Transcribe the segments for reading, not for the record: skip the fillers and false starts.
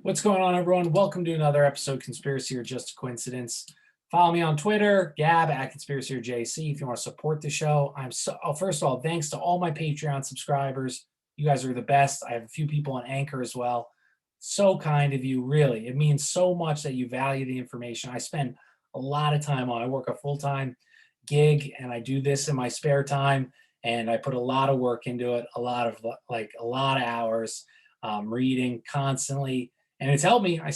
What's going on, everyone? Welcome to another episode, Conspiracy or Just a Coincidence. Follow me on Twitter, Gab at ConspiracyorJAC if you want to support the show. First of all, thanks to all my Patreon subscribers. You guys are the best. I have a few people on Anchor as well. So kind of you, really. It means so much that you value the information. I spend a lot of time on. I work a full-time gig and I do this in my spare time, and I put a lot of work into it, a lot of hours, reading constantly. And it's helped me. I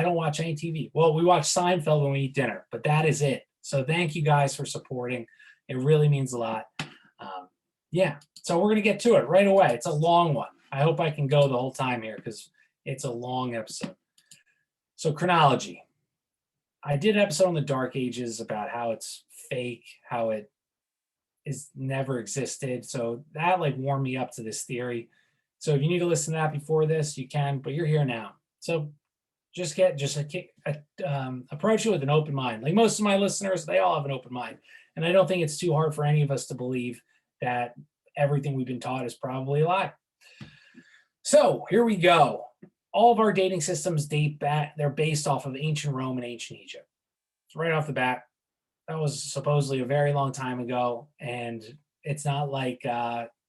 don't watch any TV. Well, we watch Seinfeld when we eat dinner, but that is it. So thank you guys for supporting. It really means a lot. So we're going to get to it right away. It's a long one. I hope I can go the whole time here because it's a long episode. So chronology. I did an episode on the Dark Ages about how it's fake, how it is never existed. So that warmed me up to this theory. So if you need to listen to that before this, you can, but you're here now. So approach it with an open mind. Like most of my listeners, they all have an open mind. And I don't think it's too hard for any of us to believe that everything we've been taught is probably a lie. So here we go. All of our dating systems date back. They're based off of ancient Rome and ancient Egypt. So right off the bat, that was supposedly a very long time ago. And it's not like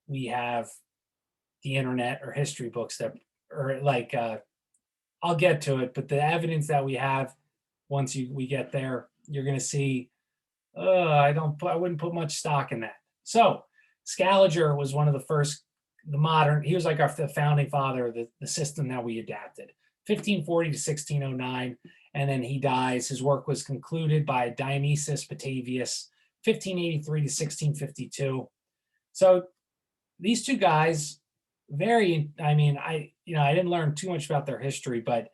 we have the internet or history books I'll get to it, but the evidence that we have, once we get there, you're going to see, I wouldn't put much stock in that. So Scaliger was one of the first, he was like the founding father of the system that we adapted, 1540 to 1609. And then he dies. His work was concluded by Dionysius Petavius, 1583 to 1652. So these two guys, I didn't learn too much about their history, but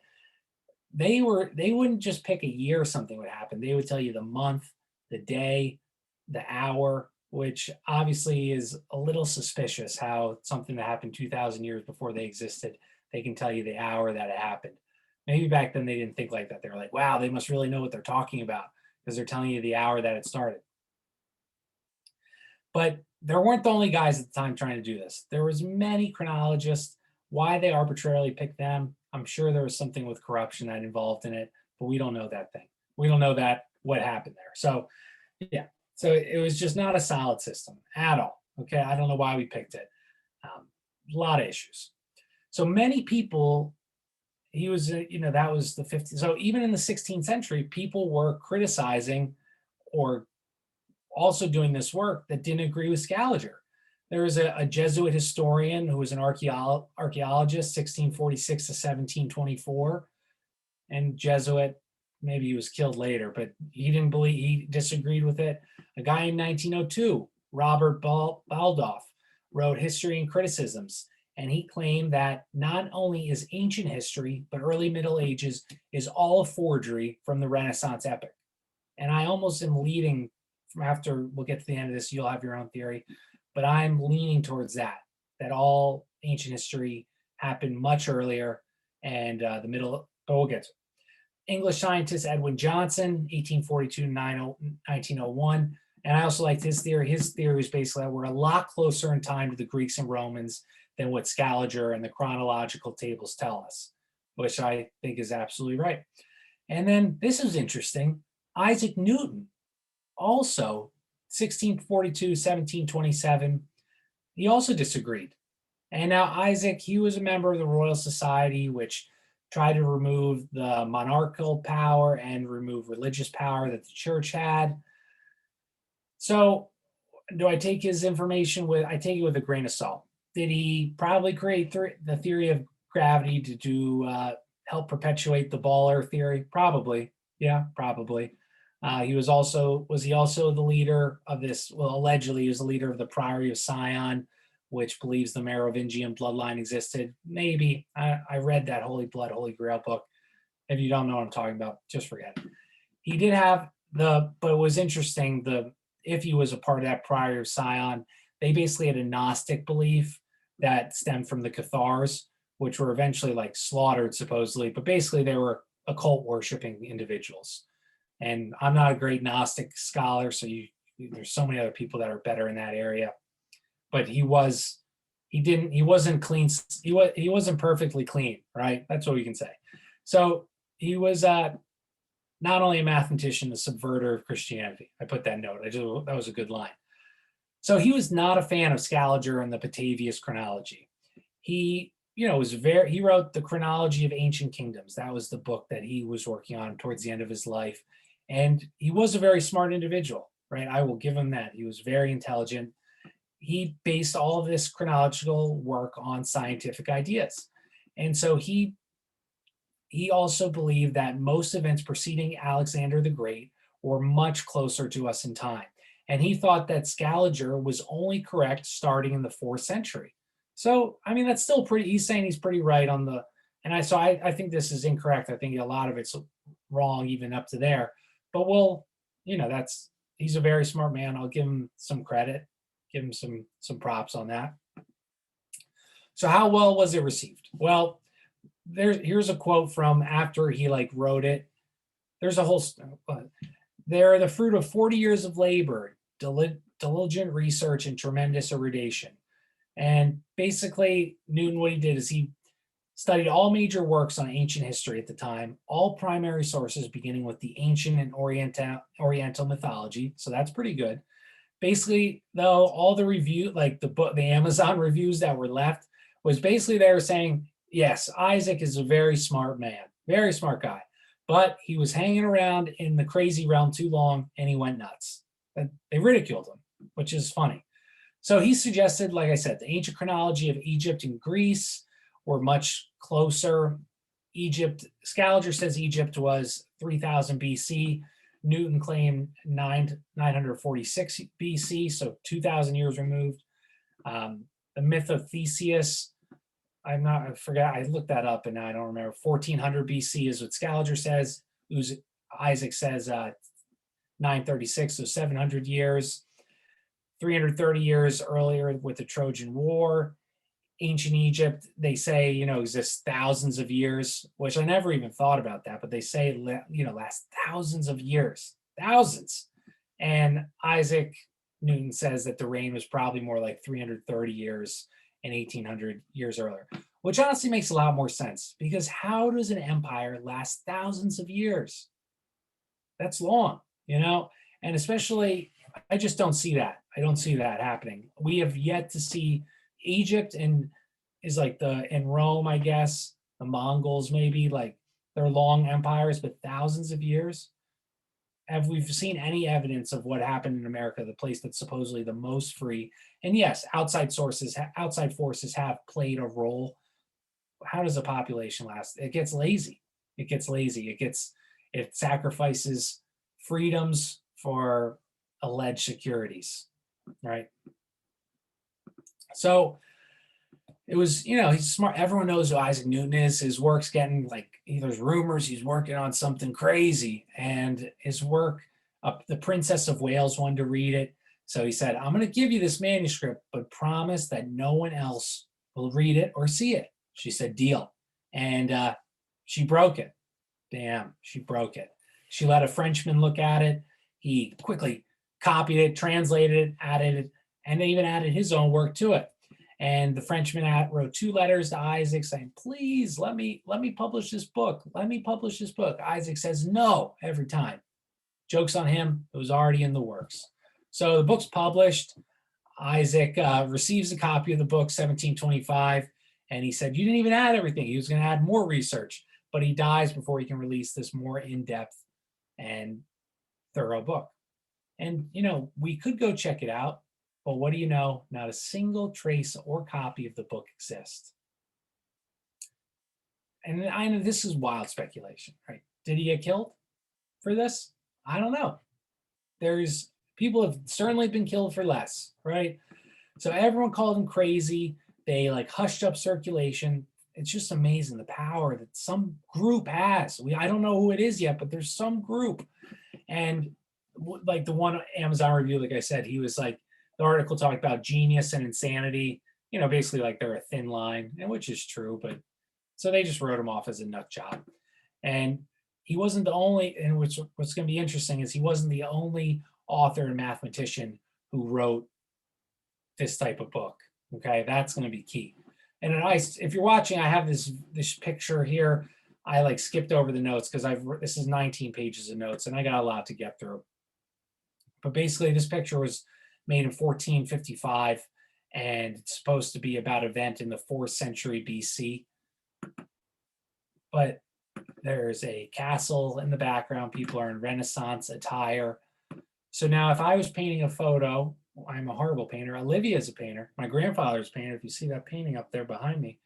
they wouldn't just pick a year something would happen. They would tell you the month, the day, the hour, which obviously is a little suspicious how something that happened 2,000 years before they existed, they can tell you the hour that it happened. Maybe back then they didn't think like that. They were like, wow, they must really know what they're talking about because they're telling you the hour that it started. But there weren't the only guys at the time trying to do this. There was many chronologists. Why they arbitrarily picked them, I'm sure there was something with corruption that involved in it, but we don't know that thing. We don't know what happened there. So yeah, so it was just not a solid system at all. Okay, I don't know why we picked it. A lot of issues. So many people, that was the 50s. So even in the 16th century, people were criticizing or also doing this work that didn't agree with Scaliger. There was a Jesuit historian who was an archaeologist, 1646 to 1724, and Jesuit, maybe he was killed later, but he disagreed with it. A guy in 1902, Robert Baldoff, wrote History and Criticisms, and he claimed that not only is ancient history, but early Middle Ages is all a forgery from the Renaissance epoch. And I almost am leading, after we'll get to the end of this, you'll have your own theory, but I'm leaning towards that all ancient history happened much earlier, and we'll get to it. English scientist Edwin Johnson, 1842 to 1901. And I also liked his theory. His theory was basically that we're a lot closer in time to the Greeks and Romans than what Scaliger and the chronological tables tell us, which I think is absolutely right. And then this is interesting. Isaac Newton, also 1642, 1727, he also disagreed. And now Isaac, he was a member of the Royal Society, which tried to remove the monarchical power and remove religious power that the church had. So do I take his information I take it with a grain of salt. Did he probably create the theory of gravity to help perpetuate the baller theory? Probably. Yeah, probably. Was he also the leader of this? Well, allegedly, he was the leader of the Priory of Sion, which believes the Merovingian bloodline existed. Maybe. I read that Holy Blood, Holy Grail book. If you don't know what I'm talking about, just forget it. He did have but it was interesting, if he was a part of that Priory of Sion, they basically had a Gnostic belief that stemmed from the Cathars, which were eventually slaughtered supposedly, but basically they were occult worshiping individuals. And I'm not a great Gnostic scholar, so there's so many other people that are better in that area. But he wasn't clean. He wasn't perfectly clean, right? That's what we can say. So he was not only a mathematician, a subverter of Christianity. I put that note. That was a good line. So he was not a fan of Scaliger and the Petavius chronology. He, he wrote the Chronology of Ancient Kingdoms. That was the book that he was working on towards the end of his life. And he was a very smart individual, right? I will give him that. He was very intelligent. He based all of this chronological work on scientific ideas. And so he also believed that most events preceding Alexander the Great were much closer to us in time. And he thought that Scaliger was only correct starting in the 4th century. So, I mean, that's still pretty, he's saying he's pretty right on the, and I think this is incorrect. I think a lot of it's wrong even up to there. But he's a very smart man. I'll give him some credit, give him some props on that. So how well was it received? Well, here's a quote from after he wrote it. There's a whole, they're the fruit of 40 years of labor, diligent research, and tremendous erudition. And basically, Newton, what he did is he studied all major works on ancient history at the time, all primary sources beginning with the ancient and Oriental mythology. So that's pretty good. Basically, though, all the review, the Amazon reviews that were left, was basically they were saying, yes, Isaac is a very smart man, very smart guy, but he was hanging around in the crazy realm too long and he went nuts. They ridiculed him, which is funny. So he suggested, like I said, the ancient chronology of Egypt and Greece were much closer. Scaliger says Egypt was 3000 BC. Newton claimed 946 BC, so 2,000 years removed. The myth of Theseus, I forgot, I looked that up and now I don't remember. 1400 BC is what Scaliger says. Isaac says 936, so 700 years. 330 years earlier with the Trojan War. Ancient Egypt, they say, exists thousands of years, which I never even thought about that, but they say, lasts thousands of years, thousands. And Isaac Newton says that the reign was probably more like 330 years and 1800 years earlier, which honestly makes a lot more sense because how does an empire last thousands of years? That's long, and especially, I just don't see that. I don't see that happening. We have yet to see Egypt and Rome, I guess, the Mongols maybe, they're long empires, but thousands of years. Have we seen any evidence of what happened in America, the place that's supposedly the most free? And yes, outside forces have played a role. How does a population last? It gets lazy. It sacrifices freedoms for alleged securities, right? So it was, he's smart. Everyone knows who Isaac Newton is. His work's getting there's rumors he's working on something crazy. And his work, the Princess of Wales wanted to read it. So he said, I'm going to give you this manuscript, but promise that no one else will read it or see it. She said, deal. And she broke it. Damn, she broke it. She let a Frenchman look at it. He quickly copied it, translated it, added it, and even added his own work to it. And the Frenchman wrote 2 letters to Isaac saying, please let me publish this book. Let me publish this book. Isaac says no every time. Joke's on him. It was already in the works. So the book's published. Isaac receives a copy of the book, 1725, and he said, you didn't even add everything. He was going to add more research, but he dies before he can release this more in-depth and thorough book. And, we could go check it out, but what do you know? Not a single trace or copy of the book exists. And I know this is wild speculation, right? Did he get killed for this? I don't know. People have certainly been killed for less, right? So everyone called him crazy. They hushed up circulation. It's just amazing the power that some group has. I don't know who it is yet, but there's some group. And the one Amazon review, like I said, he was the article talked about genius and insanity, basically they're a thin line, and which is true, but so they just wrote him off as a nut job. And he wasn't the only, and what's going to be interesting is he wasn't the only author and mathematician who wrote this type of book. Okay, that's going to be key. And if you're watching, I have this picture here I like skipped over the notes because this is 19 pages of notes and I got a lot to get through. But basically this picture was made in 1455 and it's supposed to be about an event in the 4th century BC. But there's a castle in the background. People are in Renaissance attire. So now if I was painting a photo, I'm a horrible painter. Olivia's a painter. My grandfather's a painter. If you see that painting up there behind me,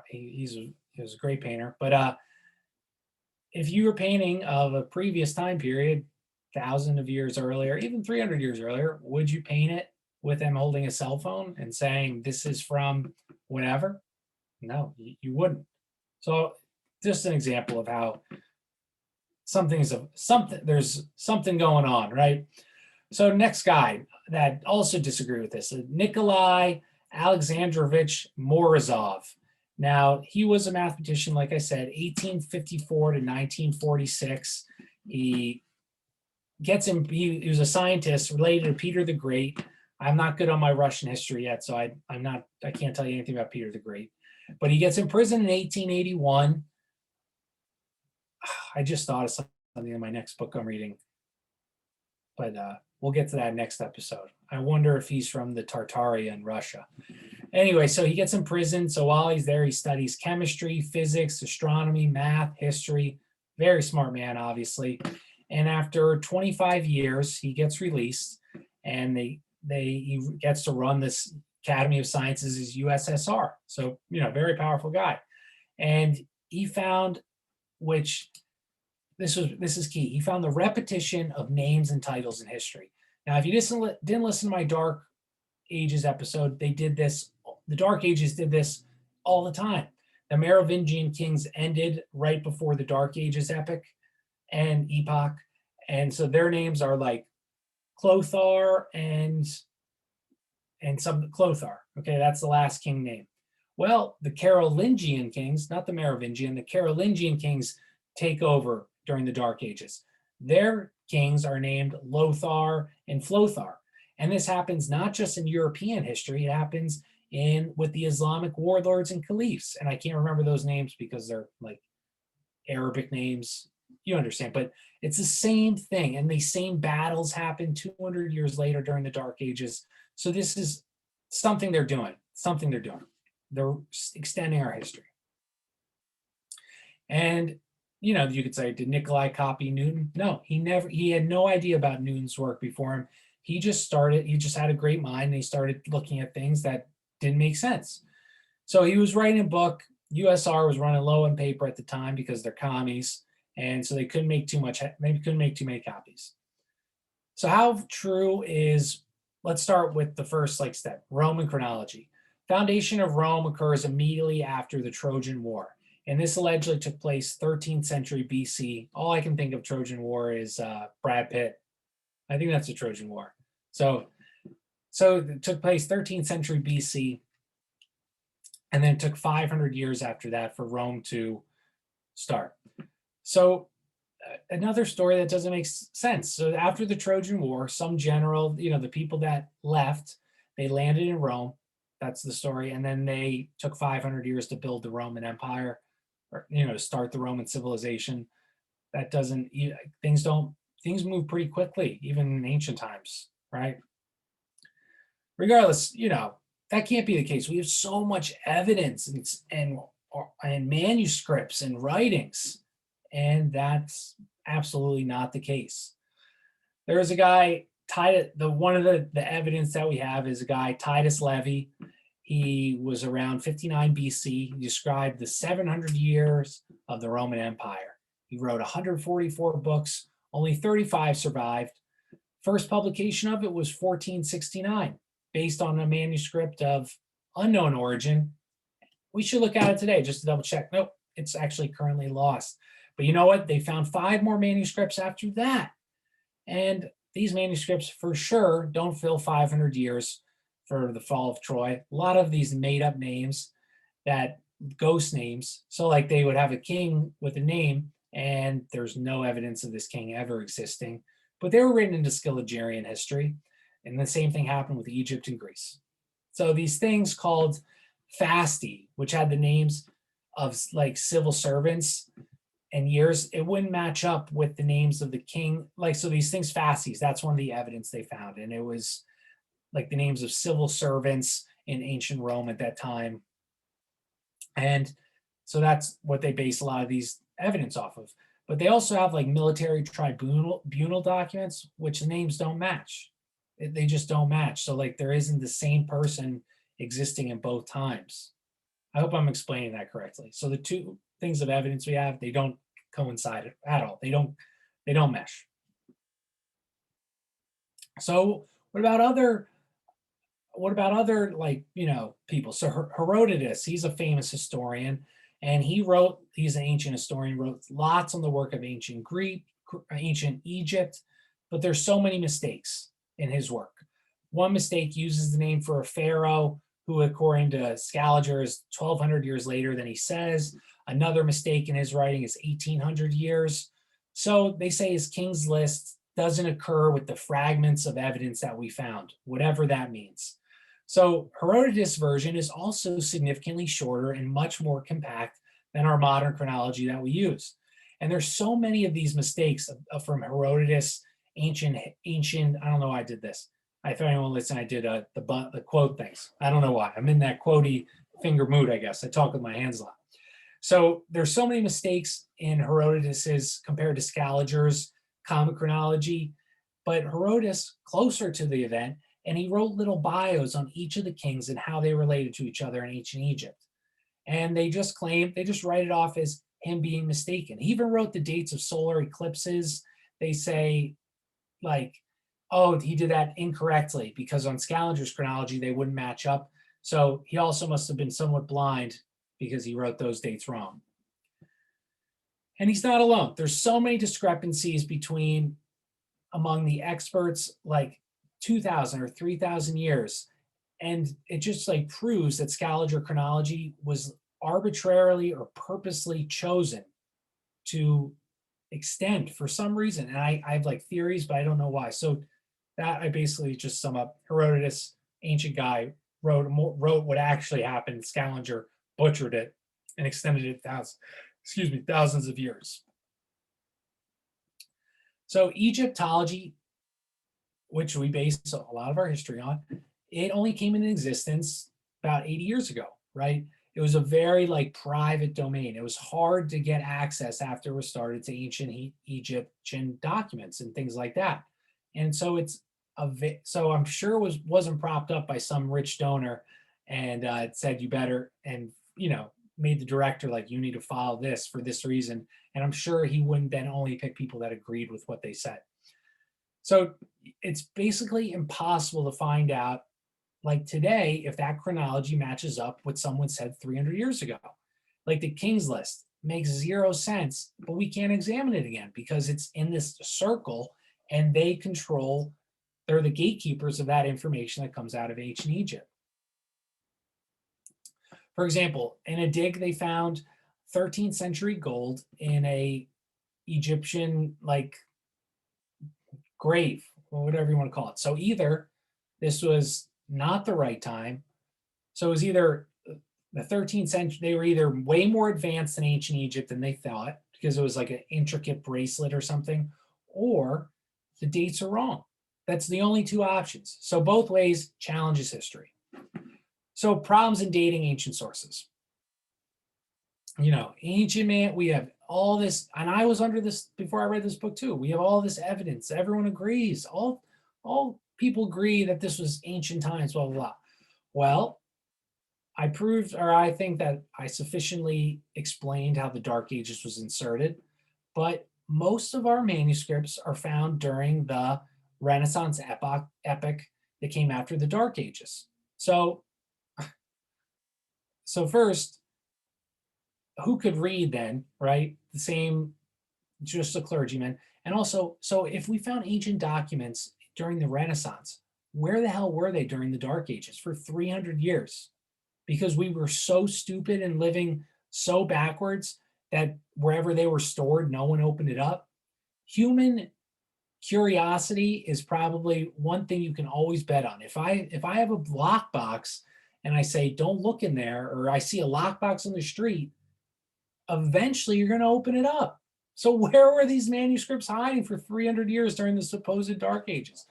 he was a great painter. But if you were painting of a previous time period, 1,000 of years earlier, even 300 years earlier, would you paint it with them holding a cell phone and saying this is from whenever? No, you wouldn't. So just an example of how there's something going on, right? So next guy that also disagree with this, Nikolai Alexandrovich Morozov. Now, he was a mathematician, like I said, 1854 to 1946. He was a scientist related to Peter the Great. I'm not good on my Russian history yet, so I can't tell you anything about Peter the Great. But he gets imprisoned in 1881. I just thought of something in my next book I'm reading, but we'll get to that next episode. I wonder if he's from the Tartaria in Russia. Anyway, so he gets imprisoned. So while he's there, he studies chemistry, physics, astronomy, math, history. Very smart man, obviously. And after 25 years, he gets released, and he gets to run this Academy of Sciences' USSR. So, very powerful guy. And he found, which this is key, he found the repetition of names and titles in history. Now, if you didn't listen to my Dark Ages episode, they did this, the Dark Ages did this all the time. The Merovingian kings ended right before the Dark Ages epoch. And so their names are like Clothar and some Clothar. Okay, that's the last king name. Well, the Carolingian kings, not the Merovingian, the Carolingian kings take over during the Dark Ages. Their kings are named Lothar and Flothar. And this happens not just in European history, it happens with the Islamic warlords and caliphs. And I can't remember those names because they're like Arabic names. You understand, but it's the same thing. And these same battles happen 200 years later during the Dark Ages. So this is something they're doing, They're extending our history. And, you could say, did Nikolai copy Newton? No, he had no idea about Newton's work before him. He just had a great mind and he started looking at things that didn't make sense. So he was writing a book. USR was running low on paper at the time because they're commies. And so they couldn't make too many copies. So how true is, let's start with the first step, Roman chronology. Foundation of Rome occurs immediately after the Trojan War. And this allegedly took place 13th century BC. All I can think of Trojan War is Brad Pitt. I think that's the Trojan War. So it took place 13th century BC. And then it took 500 years after that for Rome to start. So another story that doesn't make sense. So after the Trojan War, some general, the people that left, they landed in Rome. That's the story. And then they took 500 years to build the Roman Empire, or, to start the Roman civilization. That doesn't, things move pretty quickly, even in ancient times, right? Regardless, that can't be the case. We have so much evidence and manuscripts and writings. And that's absolutely not the case. There's a guy, one of the evidence that we have is a guy, Titus Livy. He was around 59 BC. He described the 700 years of the Roman Empire. He wrote 144 books. Only 35 survived. First publication of it was 1469, based on a manuscript of unknown origin. We should look at it today just to double check. Nope, it's actually currently lost. But you know what? They found 5 more manuscripts after that. And these manuscripts for sure don't fill 500 years for the fall of Troy. A lot of these made up names, that ghost names. So they would have a king with a name and there's no evidence of this king ever existing, but they were written into Scaliger history. And the same thing happened with Egypt and Greece. So these things called fasti, which had the names of like civil servants and years, it wouldn't match up with the names of the king. Like, so these things, fasces, that's one of the evidence they found. And it was like the names of civil servants in ancient Rome at that time. And so that's what they base a lot of these evidence off of. But they also have like military tribunal documents, which the names don't match. They just don't match. So like there isn't the same person existing in both times. I hope I'm explaining that correctly. So the two things of evidence we have, they don't coincide at all. They don't mesh. So what about other like, people? So Herodotus, he's a famous historian, and he's an ancient historian, wrote lots on the work of ancient Greek, ancient Egypt, but there's so many mistakes in his work. One mistake uses the name for a pharaoh who, according to Scaliger, is 1,200 years later than he says. Another mistake in his writing is 1,800 years. So they say his king's list doesn't occur with the fragments of evidence that we found, whatever that means. So Herodotus' version is also significantly shorter and much more compact than our modern chronology that we use. And there's so many of these mistakes from Herodotus, ancient, I don't know why I did this. If anyone listening, I did the quote things. I don't know why. I'm in that quotey finger mood, I guess. I talk with my hands a lot. So there's so many mistakes in Herodotus's compared to Scaliger's common chronology, but Herodotus closer to the event, and he wrote little bios on each of the kings and how they related to each other in ancient Egypt. And they just write it off as him being mistaken. He even wrote the dates of solar eclipses. They say, like, oh, he did that incorrectly because on Scaliger's chronology, they wouldn't match up. So he also must have been somewhat blind because he wrote those dates wrong. And he's not alone. There's so many discrepancies among the experts, like 2,000 or 3,000 years. And it just like proves that Scaliger chronology was arbitrarily or purposely chosen to extend for some reason. And I have like theories, but I don't know why. So that I basically just sum up. Herodotus, ancient guy, wrote what actually happened. Scaliger butchered it and extended it thousands of years. So Egyptology, which we base a lot of our history on, it only came into existence about 80 years ago, right? It was a very like private domain. It was hard to get access after it was started to ancient Egyptian documents and things like that. And so so I'm sure it wasn't propped up by some rich donor and it said you better, and made the director like, you need to follow this for this reason. And I'm sure he wouldn't then only pick people that agreed with what they said. So it's basically impossible to find out, like today, if that chronology matches up with someone said 300 years ago. Like the King's List makes zero sense, but we can't examine it again because it's in this circle and they're the gatekeepers of that information that comes out of ancient Egypt. For example, in a dig, they found 13th century gold in a Egyptian like grave, or whatever you want to call it. So either this was not the right time. So it was either the 13th century, they were either way more advanced in ancient Egypt than they thought because it was like an intricate bracelet or something, or the dates are wrong. That's the only two options. So both ways challenges history. So problems in dating ancient sources. Ancient man, we have all this, and I was under this before I read this book too. We have all this evidence. Everyone agrees. All people agree that this was ancient times, blah, blah, blah. Well, I think that I sufficiently explained how the Dark Ages was inserted, but most of our manuscripts are found during the Renaissance epoch that came after the Dark Ages. So first, who could read then, right? The same, just a clergyman. And also, so if we found ancient documents during the Renaissance, where the hell were they during the Dark Ages for 300 years? Because we were so stupid and living so backwards that wherever they were stored, no one opened it up. Human curiosity is probably one thing you can always bet on. If I have a lockbox and I say, don't look in there, or I see a lockbox on the street, eventually you're going to open it up. So where were these manuscripts hiding for 300 years during the supposed Dark Ages?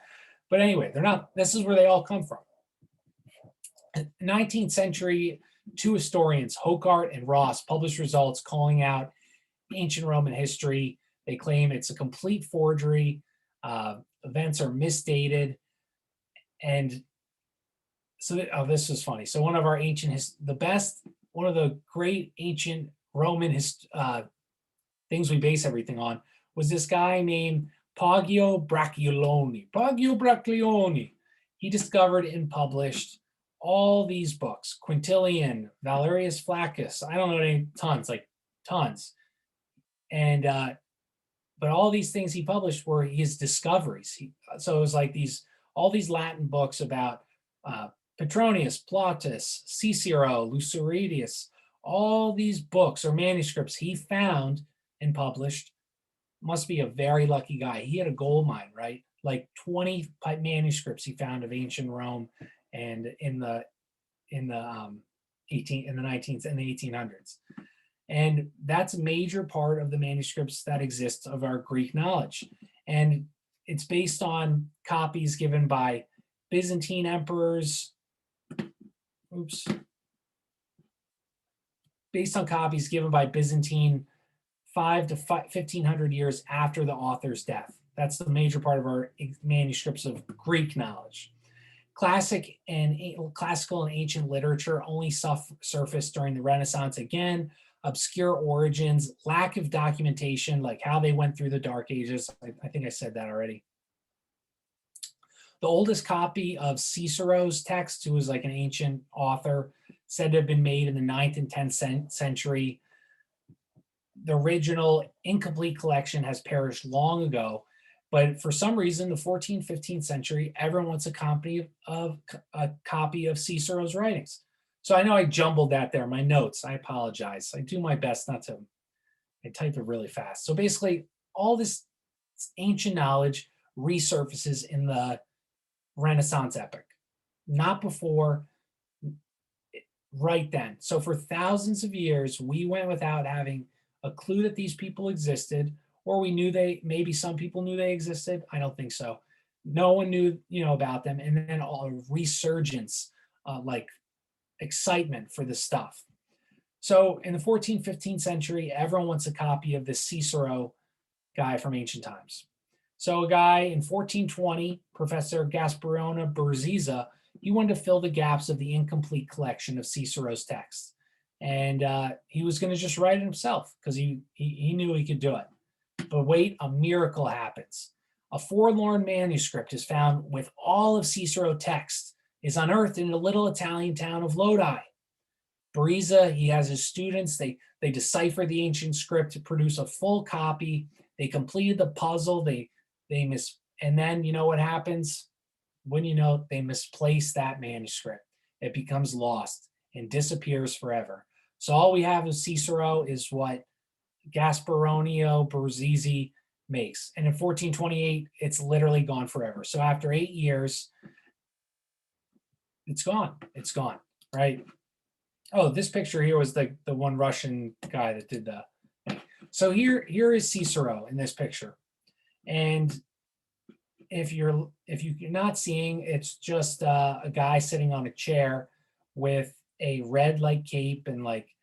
But anyway, they're not. This is where they all come from. 19th century, two historians, Hocart and Ross, published results calling out ancient Roman history. They claim it's a complete forgery. Events are misdated. And so, this was funny. So one of our one of the great ancient Roman things we base everything on was this guy named Poggio Bracciolini. He discovered and published all these books: Quintilian, Valerius Flaccus. I don't know any tons, like tons. And but all these things he published were his discoveries. So it was like all these Latin books about Petronius, Plautus, Cicero, Luceridius. All these books or manuscripts he found and published. Must be a very lucky guy. He had a gold mine, right? Like 20 manuscripts he found of ancient Rome, and in the 19th and the 1800s. And that's a major part of the manuscripts that exist of our Greek knowledge. And it's based on copies given by Byzantine emperors. Based on copies given by Byzantine 5 to 1500 years after the author's death. That's the major part of our manuscripts of Greek knowledge. Classical and ancient literature only surfaced during the Renaissance. Again, obscure origins, lack of documentation, like how they went through the Dark Ages. I think I said that already. The oldest copy of Cicero's text, who was like an ancient author, said to have been made in the 9th and 10th century. The original incomplete collection has perished long ago, but for some reason, the 14th, 15th century, everyone wants a copy of Cicero's writings. So I know I jumbled that there, my notes. I apologize. I do my best not to. I type it really fast. So basically, all this ancient knowledge resurfaces in the Renaissance epoch, not before, right then. So for thousands of years, we went without having a clue that these people existed, or we knew maybe some people knew they existed. I don't think so. No one knew, about them. And then a resurgence, like excitement for this stuff. So in the 14th, 15th century, everyone wants a copy of this Cicero guy from ancient times. So a guy in 1420, Professor Gasparone Berzizza, he wanted to fill the gaps of the incomplete collection of Cicero's texts. And he was going to just write it himself because he knew he could do it. But wait, a miracle happens. A forlorn manuscript is found with all of Cicero's text, is unearthed in the little Italian town of Lodi. Berzizza, he has his students, they decipher the ancient script to produce a full copy. They completed the puzzle, and then you know what happens? When they misplace that manuscript. It becomes lost and disappears forever. So all we have of Cicero is what Gasparone Berzizza makes. And in 1428, it's literally gone forever. So after 8 years, it's gone. It's gone, right? Oh, this picture here was the one Russian guy that did the thing. So here is Cicero in this picture. And if you're not seeing, it's just a guy sitting on a chair with a red like cape, and like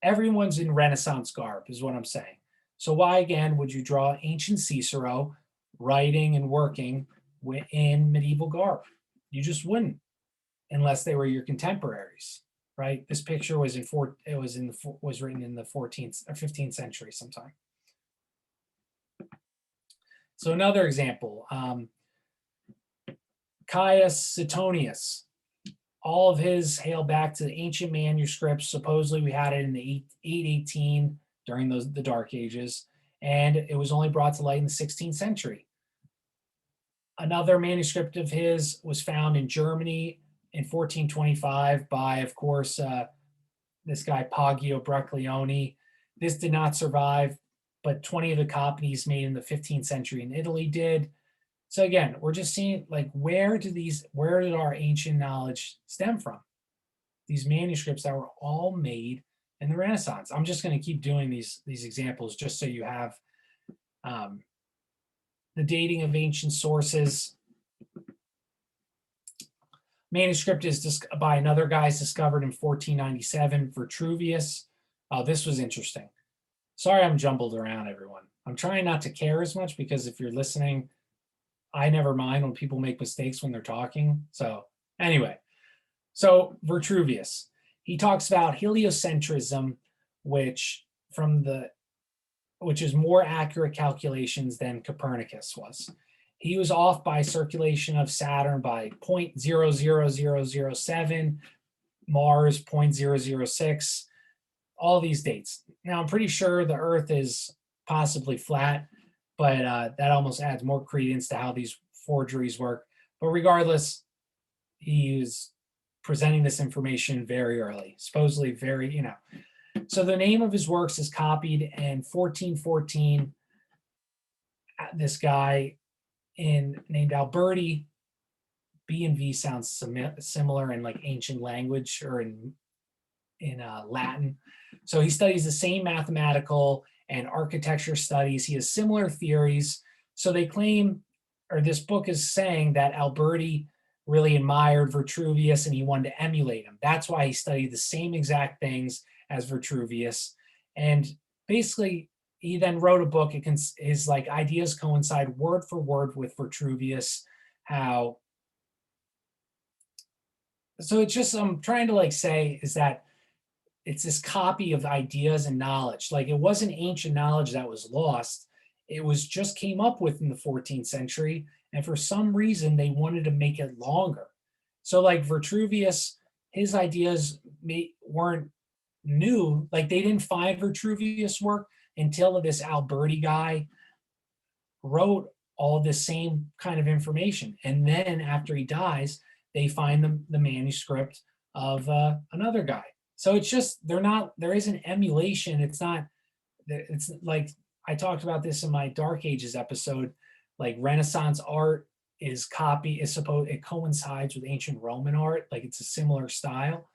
everyone's in Renaissance garb is what I'm saying. So why again would you draw ancient Cicero writing and working in medieval garb? You just wouldn't, unless they were your contemporaries, right? This picture was written in the 14th or 15th century sometime. So another example, Caius Suetonius, all of his hail back to the ancient manuscripts. Supposedly we had it in the 818 during the Dark Ages, and it was only brought to light in the 16th century. Another manuscript of his was found in Germany in 1425 by, of course, this guy Poggio Bracciolini. This did not survive, but 20 of the copies made in the 15th century in Italy did. So again, we're just seeing like where did our ancient knowledge stem from? These manuscripts that were all made in the Renaissance. I'm just going to keep doing these examples just so you have the dating of ancient sources. Manuscript is by another guy, discovered in 1497, Vitruvius. Oh, this was interesting. Sorry, I'm jumbled around, everyone. I'm trying not to care as much because if you're listening, I never mind when people make mistakes when they're talking. So anyway, so Vitruvius, he talks about heliocentrism, which is more accurate calculations than Copernicus was. He was off by circulation of Saturn by 0.00007, Mars 0.006, all these dates. Now, I'm pretty sure the Earth is possibly flat, but that almost adds more credence to how these forgeries work. But regardless, he is presenting this information very early, supposedly very, So the name of his works is copied in 1414. This guy named Alberti, B and V sounds similar in like ancient language or in Latin. So he studies the same mathematical and architecture studies. He has similar theories. So they claim, or this book is saying, that Alberti really admired Vitruvius and he wanted to emulate him. That's why he studied the same exact things as Vitruvius. And basically, he then wrote a book. His like ideas coincide word for word with Vitruvius. So it's just, I'm trying to like say is that it's this copy of ideas and knowledge. Like it wasn't ancient knowledge that was lost. It was just came up with in the 14th century. And for some reason, they wanted to make it longer. So like Vitruvius, his ideas weren't new. Like they didn't find Vitruvius' work until this Alberti guy wrote all the same kind of information. And then after he dies, they find the manuscript of another guy. So it's just, there isn't emulation. It's like, I talked about this in my Dark Ages episode, like Renaissance art it coincides with ancient Roman art. Like it's a similar style.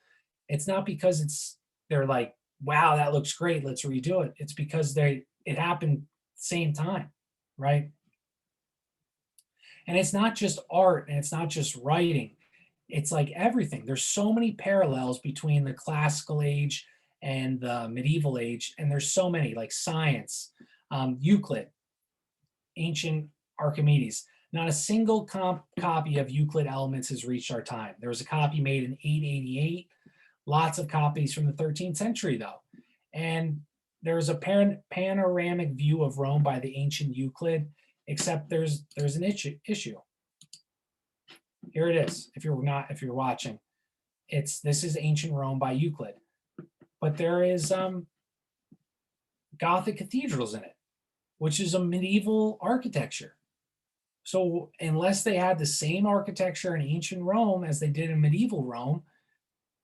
It's not because they're like, wow, that looks great, let's redo it. It's because it happened same time, right? And it's not just art and it's not just writing. It's like everything. There's so many parallels between the classical age and the medieval age. And there's so many, like science, Euclid, ancient Archimedes. Not a single copy of Euclid Elements has reached our time. There was a copy made in 888. Lots of copies from the 13th century, though. And there's a panoramic view of Rome by the ancient Euclid, except there's an issue. Here it is. If you're watching, this is ancient Rome by Euclid, but there is Gothic cathedrals in it, which is a medieval architecture. So unless they had the same architecture in ancient Rome as they did in medieval Rome,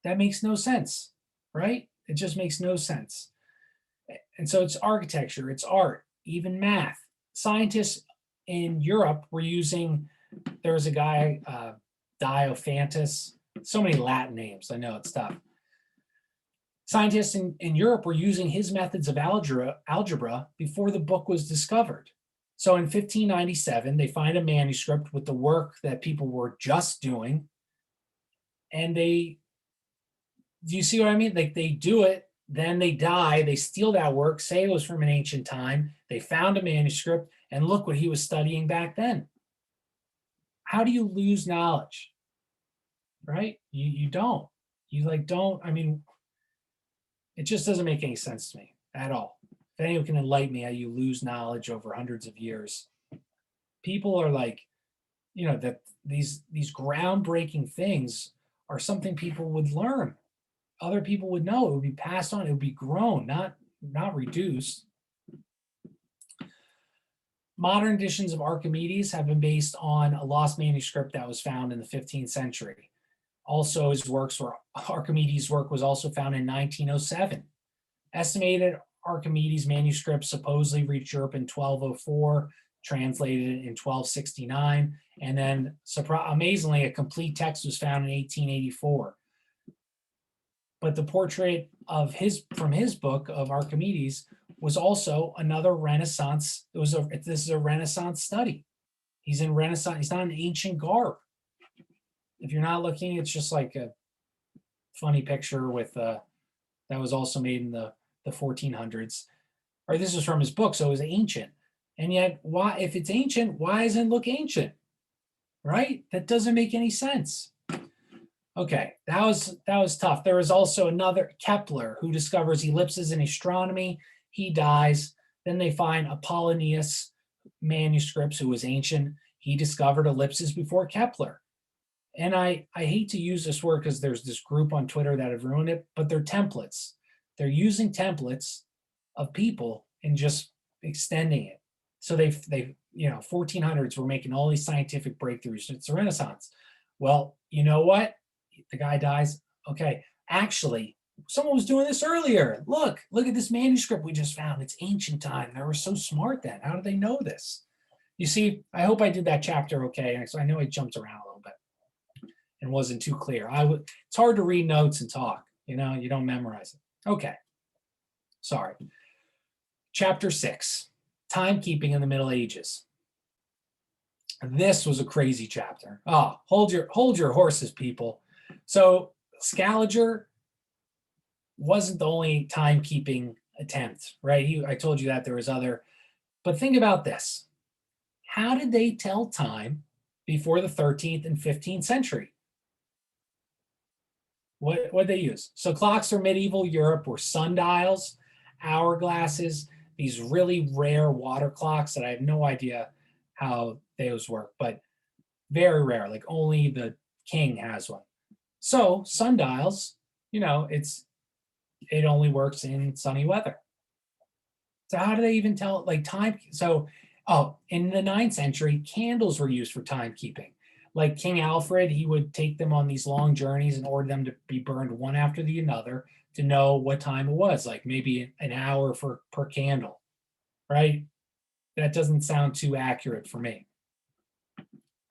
that makes no sense, right? It just makes no sense. And so it's architecture, it's art, even math. Scientists in Europe were using, there was a guy, Diophantus, so many Latin names, I know it's tough. Scientists in Europe were using his methods of algebra before the book was discovered. So in 1597, they find a manuscript with the work that people were just doing. And do you see what I mean? Like they do it, then they die, they steal that work, say it was from an ancient time, they found a manuscript, and look what he was studying back then. How do you lose knowledge? Right? You don't. I mean, it just doesn't make any sense to me at all. If anyone can enlighten me how you lose knowledge over hundreds of years. People are like, that these groundbreaking things are something people would learn. Other people would know. It would be passed on. It would be grown, not reduced. Modern editions of Archimedes have been based on a lost manuscript that was found in the 15th century. Also, Archimedes' work was also found in 1907. Estimated Archimedes' manuscript supposedly reached Europe in 1204, translated in 1269, and then amazingly, a complete text was found in 1884. But the portrait of from his book of Archimedes was also another Renaissance. This is a Renaissance study. He's in Renaissance. He's not in ancient garb. If you're not looking, it's just like a funny picture with that was also made in the 1400s. Or this is from his book, so it was ancient. And yet, why, if it's ancient, why doesn't it look ancient? Right? That doesn't make any sense. Okay, that was tough. There was also another Kepler who discovers ellipses in astronomy. He dies. Then they find Apollonius manuscripts, who was ancient. He discovered ellipses before Kepler. And I hate to use this word because there's this group on Twitter that have ruined it, but they're templates. They're using templates of people and just extending it. So they 1400s were making all these scientific breakthroughs. It's the Renaissance. Well, you know what? The guy dies. Okay, actually, someone was doing this earlier. Look at this manuscript we just found. It's ancient time. They were so smart then. How did they know this? You see, I hope I did that chapter okay. So I know I jumped around a little bit and wasn't too clear. It's hard to read notes and talk. You don't memorize it. Okay. Sorry. Chapter 6, timekeeping in the Middle Ages. This was a crazy chapter. Oh, hold your horses, people. So Scaliger wasn't the only timekeeping attempt, right? I told you that there was other, but think about this. How did they tell time before the 13th and 15th century? What they use? So clocks for medieval Europe were sundials, hourglasses, these really rare water clocks that I have no idea how those work, but very rare, like only the king has one. So sundials, it only works in sunny weather. So how do they even tell like time? So, in the 9th century, candles were used for timekeeping. Like King Alfred, he would take them on these long journeys and order them to be burned one after the other to know what time it was, like maybe an hour per candle, right? That doesn't sound too accurate for me.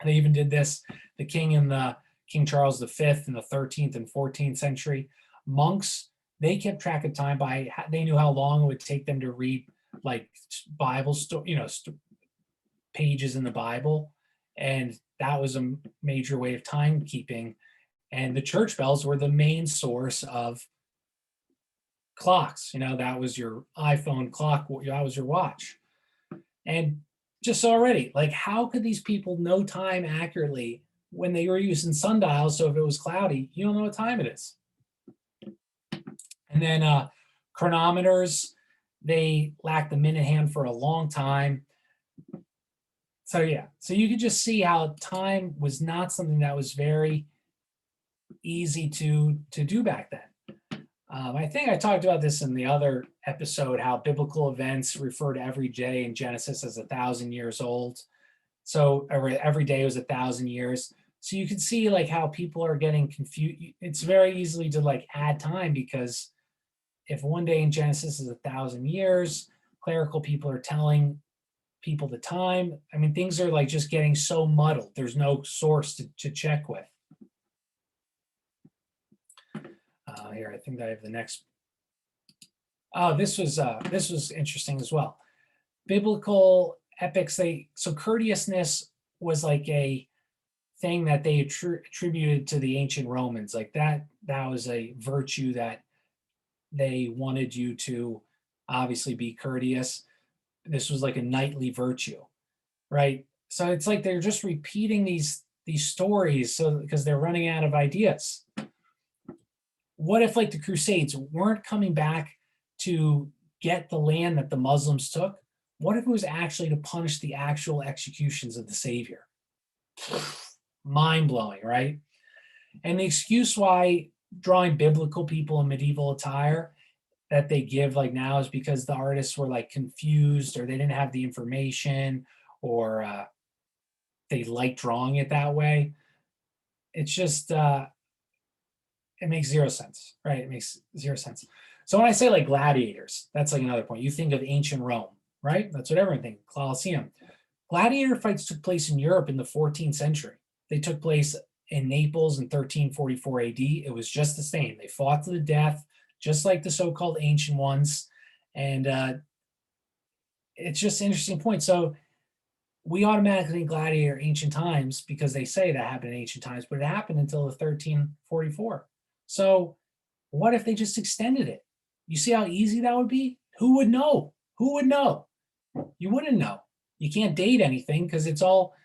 They even did this, the king in the King Charles V in the 13th and 14th century. Monks, they kept track of time they knew how long it would take them to read like Bible pages in the Bible. And that was a major way of timekeeping. And the church bells were the main source of clocks. That was your iPhone clock, that was your watch. And just already, like, how could these people know time accurately when they were using sundials? So if it was cloudy, you don't know what time it is. And then chronometers, they lacked the minute hand for a long time. So yeah, so you could just see how time was not something that was very easy to do back then. I think I talked about this in the other episode, how biblical events refer to every day in Genesis as 1,000 years old. So every day was 1,000 years. So you can see like how people are getting confused. It's very easily to like add time, because if one day in Genesis is 1,000 years, clerical people are telling people the time. I mean, things are like just getting so muddled. There's no source to check with. Here, I think I have the next. Oh, this was interesting as well. Biblical epics. So courteousness was like a thing that they attributed to the ancient Romans. Like that was a virtue that they wanted you to obviously be courteous. This was like a knightly virtue, right? So it's like they're just repeating these stories, so because they're running out of ideas. What if like the Crusades weren't coming back to get the land that the Muslims took? What if it was actually to punish the actual executions of the Savior? Mind-blowing, right? And the excuse why drawing biblical people in medieval attire that they give like now is because the artists were like confused, or they didn't have the information, or they liked drawing it that way. It's just it makes zero sense, right? It makes zero sense. So when I say like gladiators, that's like another point. You think of ancient Rome, right? That's what everyone thinks, Colosseum. Gladiator fights took place in Europe in the 14th century. They took place in Naples in 1344 AD. It was just the same. They fought to the death, just like the so-called ancient ones. And it's just an interesting point. So we automatically think gladiator ancient times because they say that happened in ancient times, but it happened until the 1344. So what if they just extended it? You see how easy that would be? Who would know? Who would know? You wouldn't know. You can't date anything because it's all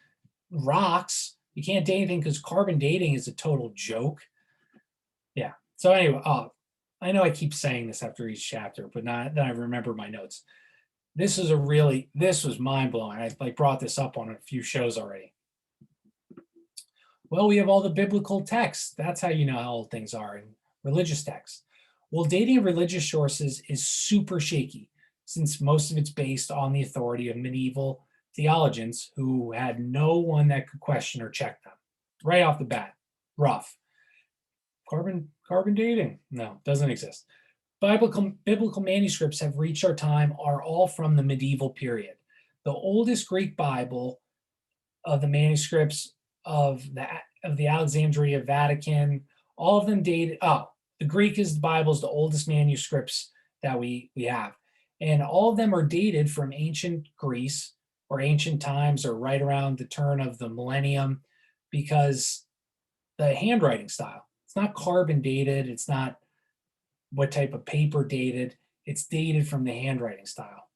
rocks. You can't date anything because carbon dating is a total joke. Yeah. So anyway, I know I keep saying this after each chapter, but not then I remember my notes. This was mind blowing. I brought this up on a few shows already. Well, we have all the biblical texts. That's how you know how old things are in religious texts. Well, dating of religious sources is super shaky since most of it's based on the authority of medieval theologians who had no one that could question or check them. Right off the bat, rough. Carbon dating? No, doesn't exist. Biblical manuscripts have reached our time are all from the medieval period. The oldest Greek Bible of the manuscripts of the Alexandria Vatican, all of them dated. The Greek is the Bible's the oldest manuscripts that we have. And all of them are dated from ancient Greece or ancient times or right around the turn of the millennium because the handwriting style. It's not carbon dated. It's not what type of paper dated. It's dated from the handwriting style.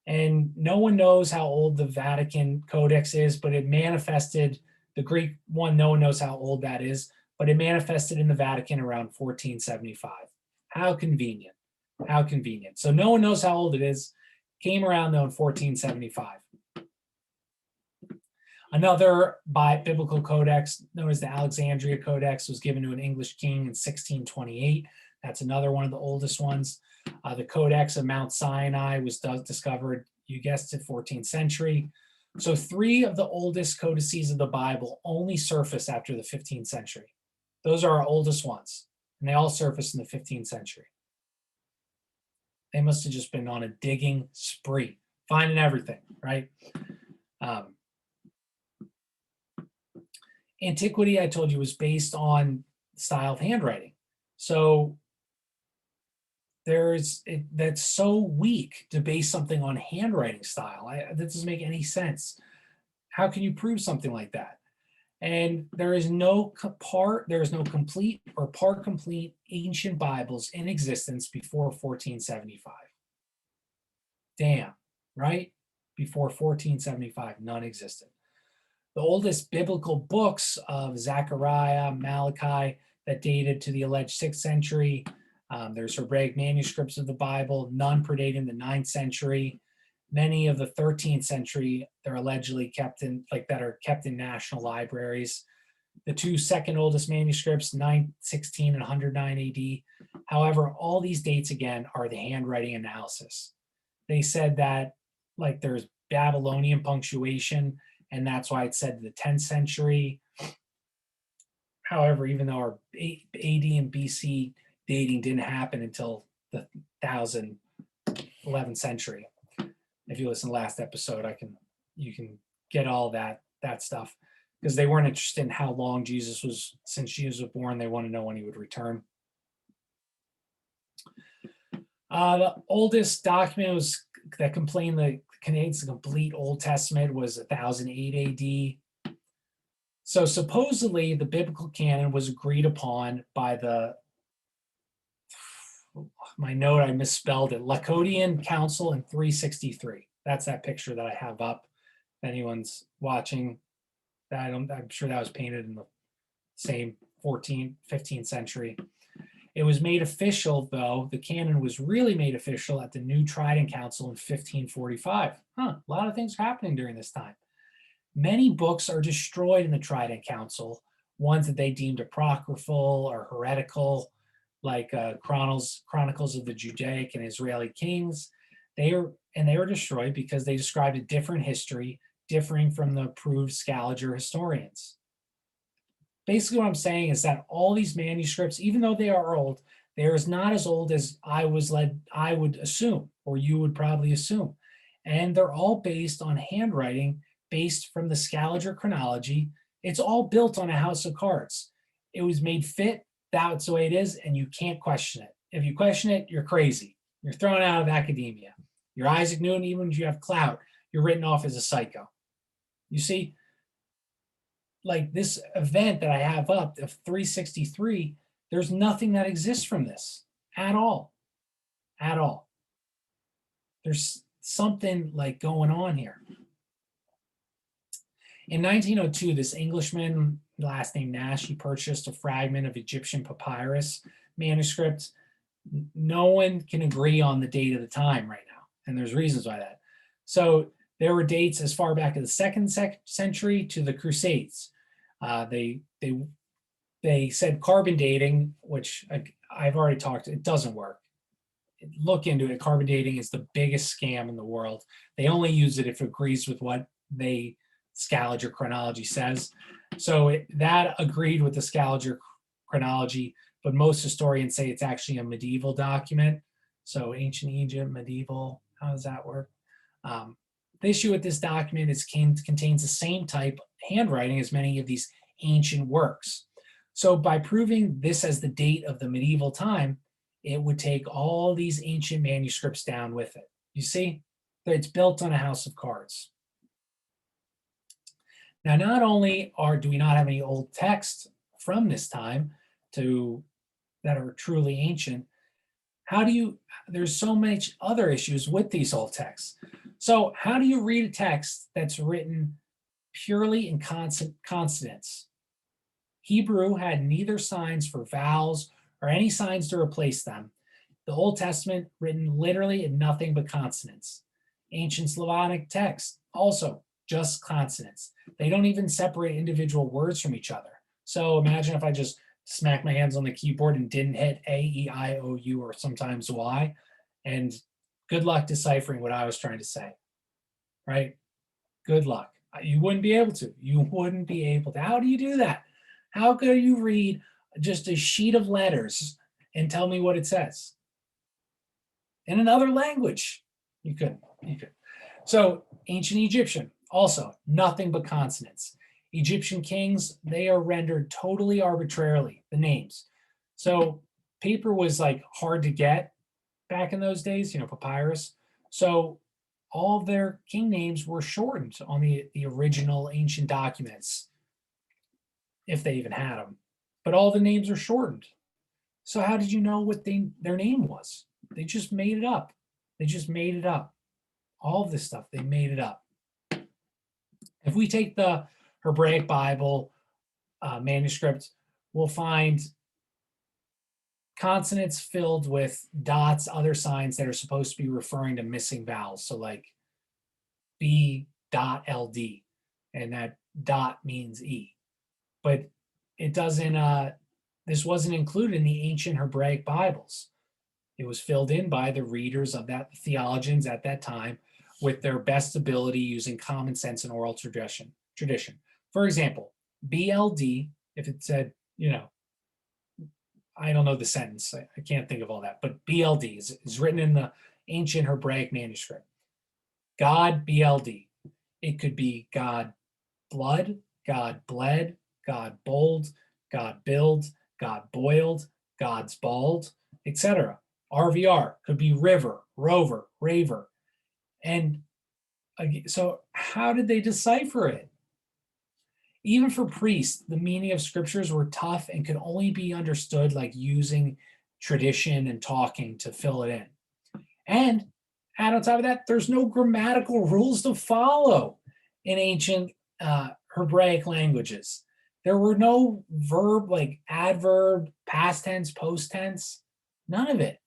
And no one knows how old the Vatican Codex is, but it manifested, the Greek one, no one knows how old that is, but it manifested in the Vatican around 1475. How convenient. How convenient. So no one knows how old it is. Came around though in 1475. Another biblical codex known as the Alexandria Codex was given to an English king in 1628. That's another one of the oldest ones. The Codex of Mount Sinai was discovered, you guessed it, 14th century. So 3 of the oldest codices of the Bible only surfaced after the 15th century. Those are our oldest ones, and they all surfaced in the 15th century. They must have just been on a digging spree, finding everything, right? Antiquity, I told you, was based on style of handwriting. So that's so weak to base something on handwriting style. That doesn't make any sense. How can you prove something like that? And there is no complete or part complete ancient Bibles in existence before 1475. Damn, right? Before 1475, none existed. The oldest biblical books of Zechariah, Malachi, that dated to the alleged 6th century. There's Hebraic manuscripts of the Bible, none predating the 9th century. Many of the 13th century, they're allegedly kept in national libraries. The 2 second oldest manuscripts, 916 and 109 AD. However, all these dates again are the handwriting analysis. They said that there's Babylonian punctuation, and that's why it said the 10th century. However, even though our AD and BC dating didn't happen until the 11th century. If you listen to the last episode, you can get all that stuff because they weren't interested in how long since Jesus was born. They want to know when he would return. The oldest document that contains the complete Old Testament was 1008 AD. So supposedly the biblical canon was agreed upon by my note, I misspelled it, Laodicean Council in 363. That's that picture that I have up. If anyone's watching, I'm sure that was painted in the same 14th, 15th century. It was made official, though, the canon was really made official at the New Trident Council in 1545. A lot of things happening during this time. Many books are destroyed in the Trident Council, ones that they deemed apocryphal or heretical, like Chronicles of the Judaic and Israeli Kings. They were destroyed because they described a different history, differing from the approved Scaliger historians. Basically, what I'm saying is that all these manuscripts, even though they are old, they are not as old as I would assume, or you would probably assume. And they're all based on handwriting, based from the Scaliger chronology, It's all built on a house of cards. It was made fit, that's the way it is, and you can't question it. If you question it, you're crazy. You're thrown out of academia. You're Isaac Newton, even if you have clout, you're written off as a psycho. You see, like this event that I have up of 363, there's nothing that exists from this at all. At all. There's something like going on here. In 1902, this Englishman, last name Nash, he purchased a fragment of Egyptian papyrus manuscript. No one can agree on the date of the time right now, and there's reasons why that. So there were dates as far back as the 2nd century to the Crusades. They said carbon dating, which I've already talked, it doesn't work. Look into it. Carbon dating is the biggest scam in the world. They only use it if it agrees with what Scaliger chronology says. So that agreed with the Scaliger chronology, but most historians say it's actually a medieval document. So ancient Egypt, medieval, how does that work? The issue with this document is contains the same type handwriting as many of these ancient works. So by proving this as the date of the medieval time, it would take all these ancient manuscripts down with it. You see, it's built on a house of cards. Now, not only do we not have any old texts from this time that are truly ancient, there's so much other issues with these old texts. So how do you read a text that's written purely in consonants? Hebrew had neither signs for vowels or any signs to replace them. The Old Testament written literally in nothing but consonants. Ancient Slavonic texts also just consonants. They don't even separate individual words from each other. So imagine if I just smacked my hands on the keyboard and didn't hit A, E, I, O, U, or sometimes Y, and good luck deciphering what I was trying to say, right? Good luck. You wouldn't be able to. You wouldn't be able to. How do you do that? How could you read just a sheet of letters and tell me what it says? In another language, you couldn't. So ancient Egyptian, also nothing but consonants. Egyptian kings, they are rendered totally arbitrarily, the names. So paper was like hard to get back in those days, papyrus. So all of their king names were shortened on the original ancient documents, if they even had them. But all the names are shortened. So how did you know what their name was? They just made it up. They just made it up. All of this stuff, they made it up. If we take the Hebraic Bible manuscript, we'll find consonants filled with dots, other signs that are supposed to be referring to missing vowels. So like B.LD, and that dot means E. But it doesn't, this wasn't included in the ancient Hebraic Bibles. It was filled in by the readers of that, theologians at that time, with their best ability using common sense and oral tradition. For example, BLD, if it said, I don't know the sentence, I can't think of all that, but BLD is written in the ancient Hebraic manuscript. God BLD. It could be God blood, God bled, God bold, God build, God boiled, God's bald, etc. RVR could be river, rover, raver. And so how did they decipher it? Even for priests, the meaning of scriptures were tough and could only be understood like using tradition and talking to fill it in. And add on top of that, there's no grammatical rules to follow in ancient Hebraic languages. There were no verb like adverb, past tense, post tense, none of it.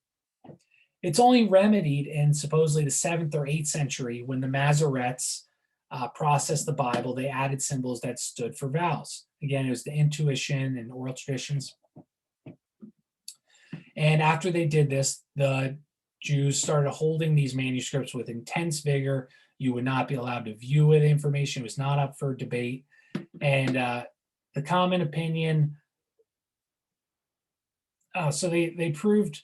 It's only remedied in supposedly the 7th or 8th century when the Masoretes processed the Bible. They added symbols that stood for vowels. Again, it was the intuition and oral traditions. And after they did this, the Jews started holding these manuscripts with intense vigor. You would not be allowed to view it. Information was not up for debate. And the common opinion, so they proved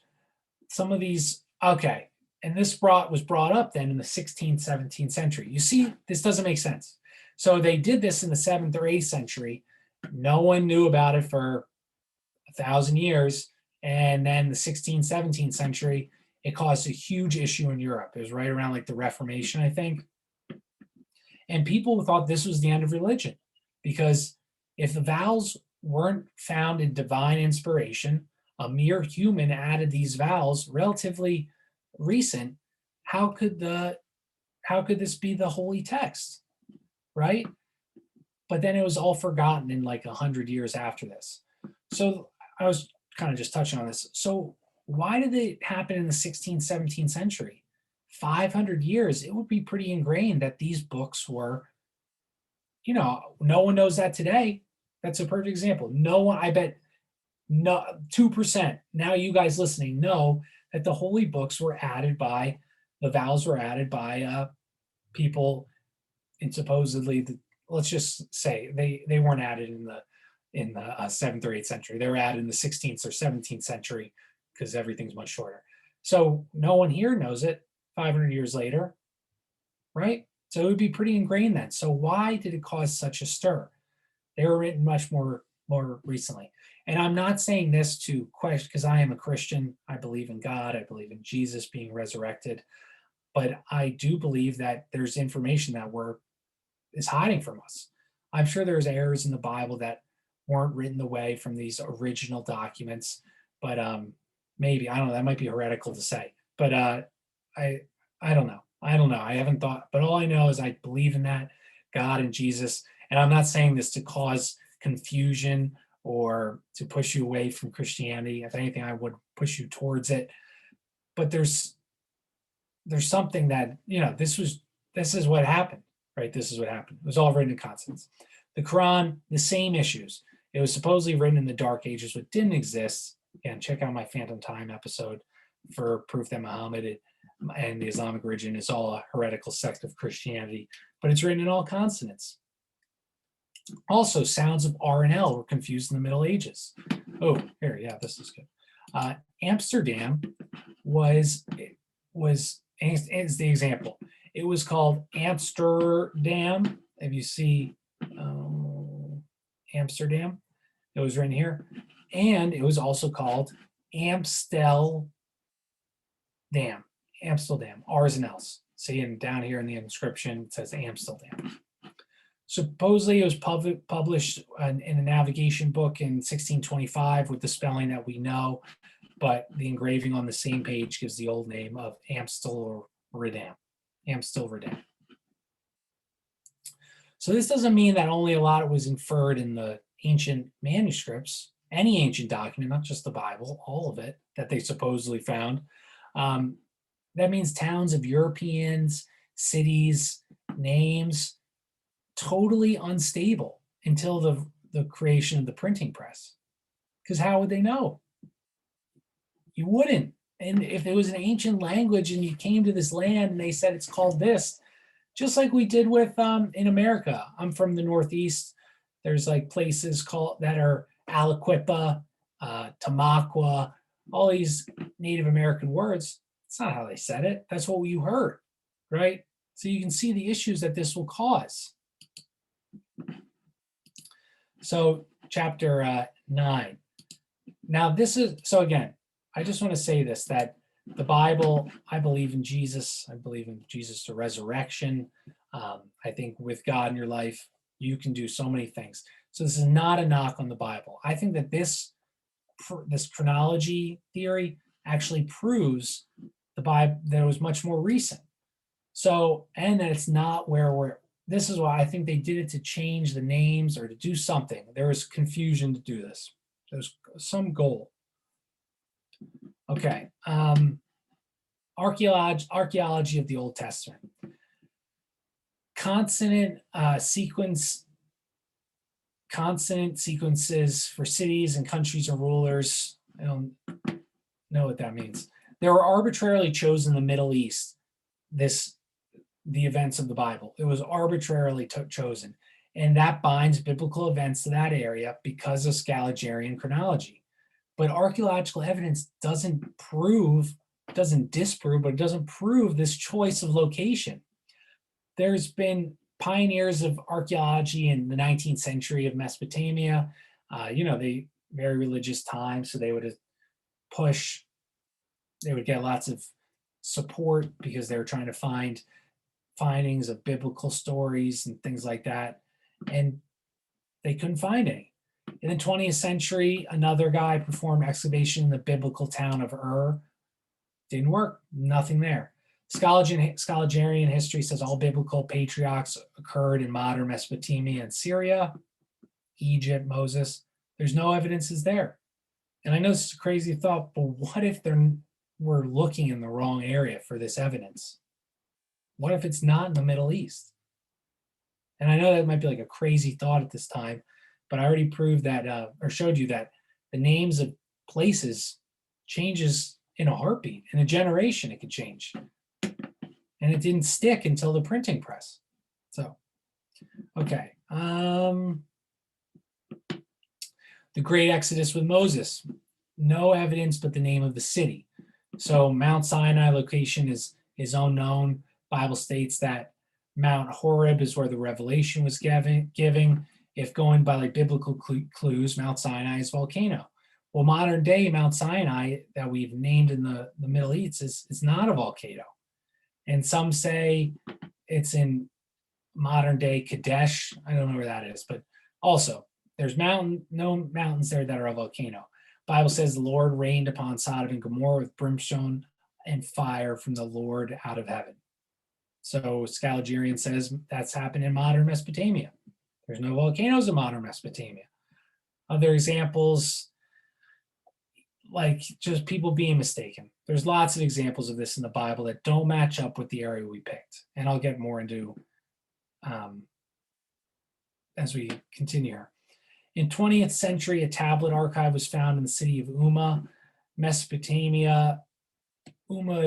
some of these, okay, and this was brought up then in the 16th, 17th century. You see, this doesn't make sense. So they did this in the 7th or 8th century. No one knew about it for 1,000 years. And then the 16th, 17th century, it caused a huge issue in Europe. It was right around like the Reformation, I think. And people thought this was the end of religion, because if the vowels weren't found in divine inspiration, a mere human added these vowels, relatively recent. How could this be the holy text, right? But then it was all forgotten in like 100 years after this. So I was kind of just touching on this. So why did it happen in the 16th, 17th century? 500 years, it would be pretty ingrained that these books were, no one knows that today. That's a perfect example. No one, I bet, no 2%. Now you guys listening know that the holy books were added by, the vowels were added by people, and supposedly, let's just say they weren't added in the 7th or 8th century. They were added in the 16th or 17th century, because everything's much shorter. So no one here knows it 500 years later, right? So it would be pretty ingrained then. So why did it cause such a stir? They were written much more recently. And I'm not saying this to question, because I am a Christian. I believe in God. I believe in Jesus being resurrected. But I do believe that there's information that is hiding from us. I'm sure there's errors in the Bible that weren't written away from these original documents. But maybe, I don't know, that might be heretical to say. But I don't know. I haven't thought, but all I know is I believe in that, God and Jesus. And I'm not saying this to cause confusion or to push you away from Christianity. If anything, I would push you towards it. But there's something that, this is what happened, right? This is what happened. It was all written in consonants. The Quran, the same issues. It was supposedly written in the Dark Ages, which didn't exist. Again, check out my Phantom Time episode for proof that Muhammad and the Islamic religion is all a heretical sect of Christianity, but it's written in all consonants. Also, sounds of R and L were confused in the Middle Ages. Oh, here, yeah, this is good. Amsterdam is the example. It was called Amsterdam. If you see Amsterdam, it was written here. And it was also called Amsterdam, R's and L's. See, and down here in the inscription, it says Amsterdam. Supposedly, it was published in a navigation book in 1625 with the spelling that we know, but the engraving on the same page gives the old name of Amsterdam. So this doesn't mean that only a lot was inferred in the ancient manuscripts, any ancient document, not just the Bible, all of it that they supposedly found. That means towns of Europeans, cities, names, totally unstable until the creation of the printing press. Because how would they know? You wouldn't. And if it was an ancient language and you came to this land and they said it's called this, just like we did with in America. I'm from the Northeast. There's like places called that are Aliquippa, Tamaqua, all these Native American words. It's not how they said it. That's what you heard, right? So you can see the issues that this will cause. So chapter 9. Now this is, so again, I just want to say this, that the Bible, I believe in Jesus. I believe in Jesus, the resurrection. I think with God in your life, you can do so many things. So this is not a knock on the Bible. I think that this chronology theory actually proves the Bible that it was much more recent. So, and that it's not where this is why I think they did it to change the names or to do something. There was confusion to do this. There's some goal. Okay. Archaeology of the Old Testament. Consonant sequences for cities and countries and rulers. I don't know what that means. They were arbitrarily chosen in the Middle East, the events of the Bible. It was arbitrarily chosen. And that binds biblical events to that area because of Scaligerian chronology. But archaeological evidence doesn't disprove, but it doesn't prove this choice of location. There's been pioneers of archaeology in the 19th century of Mesopotamia. They very religious time, so they would push. They would get lots of support because they were trying to find findings of biblical stories and things like that, and they couldn't find any. In the 20th century, another guy performed excavation in the biblical town of Ur. Didn't work. Nothing there. Scalagerian history says all biblical patriarchs occurred in modern Mesopotamia and Syria, Egypt, Moses. There's no evidences there. And I know this is a crazy thought, but what if we're looking in the wrong area for this evidence? What if it's not in the Middle East? And I know that might be like a crazy thought at this time, but I already proved that, or showed you that the names of places changes in a heartbeat. In a generation, it could change. And it didn't stick until the printing press. So, okay. The Great Exodus with Moses. No evidence but the name of the city. So Mount Sinai location is unknown. Bible states that Mount Horeb is where the revelation was giving. If going by like biblical clues, Mount Sinai is volcano. Well, modern day Mount Sinai that we've named in the Middle East is not a volcano. And some say it's in modern day Kadesh. I don't know where that is, but also there's no mountains there that are a volcano. Bible says the Lord rained upon Sodom and Gomorrah with brimstone and fire from the Lord out of heaven. So Scaliger says that's happened in modern Mesopotamia. There's no volcanoes in modern Mesopotamia. Other examples, like just people being mistaken. There's lots of examples of this in the Bible that don't match up with the area we picked. And I'll get more into as we continue here. In 20th century, a tablet archive was found in the city of Umma, Mesopotamia. Umma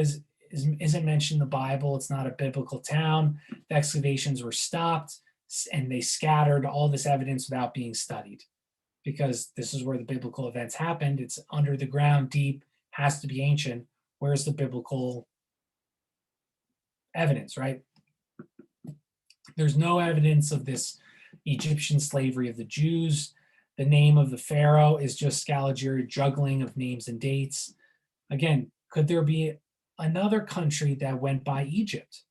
isn't mentioned in the Bible. It's not a biblical town. The excavations were stopped and they scattered all this evidence without being studied because this is where the biblical events happened. It's under the ground, deep, has to be ancient. Where's the biblical evidence, right? There's no evidence of this Egyptian slavery of the Jews. The name of the pharaoh is just Scaliger juggling of names and dates. Again, could there be another country that went by Egypt?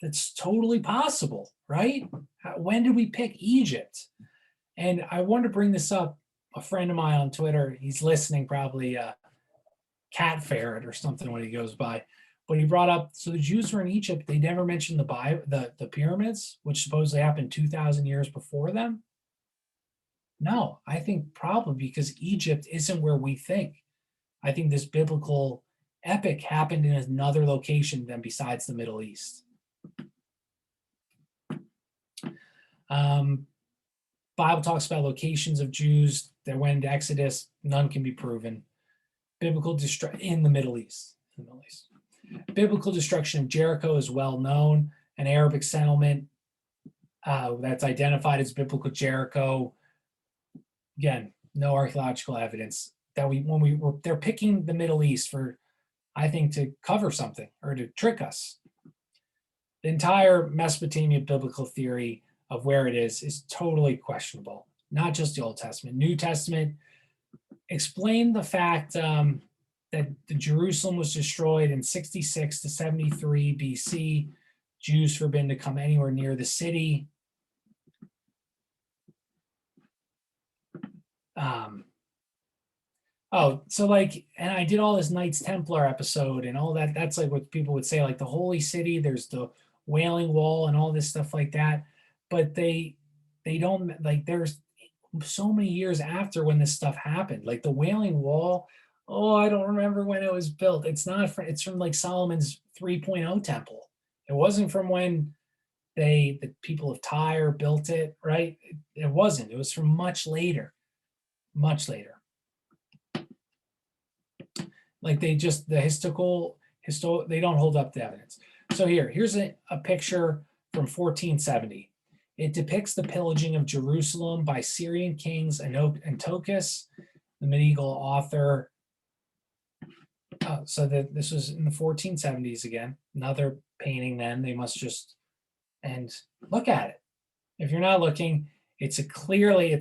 That's totally possible, right? When did we pick Egypt? And I want to bring this up. A friend of mine on Twitter, he's listening, probably Cat Ferret or something when he goes by. But he brought up, so the Jews were in Egypt. They never mentioned the pyramids, which supposedly happened 2,000 years before them. No, I think probably because Egypt isn't where we think. I think this biblical epic happened in another location than besides the Middle East. Bible talks about locations of Jews that went into Exodus. None can be proven. Biblical destruction in the Middle East. Biblical destruction of Jericho is well known. An Arabic settlement that's identified as biblical Jericho. Again, no archaeological evidence that they're picking the Middle East for, I think, to cover something or to trick us. The entire Mesopotamia biblical theory of where it is totally questionable. Not just the Old Testament, New Testament. Explain the fact that the Jerusalem was destroyed in 66 to 73 BC. Jews forbidden to come anywhere near the city. And I did all this Knights Templar episode and all that. That's like what people would say, like the Holy City, there's the Wailing Wall and all this stuff like that. But they don't, like, there's so many years after when this stuff happened. Like the Wailing Wall, I don't remember when it was built. It's from like Solomon's 3.0 temple. It wasn't from when the people of Tyre built it, right? It wasn't. It was from much later. Like they just, they don't hold up the evidence. So here's a picture from 1470. It depicts the pillaging of Jerusalem by Syrian kings Antiochus, the medieval author. This was in the 1470s again. Another painting then. They must just And look at it. If you're not looking, it's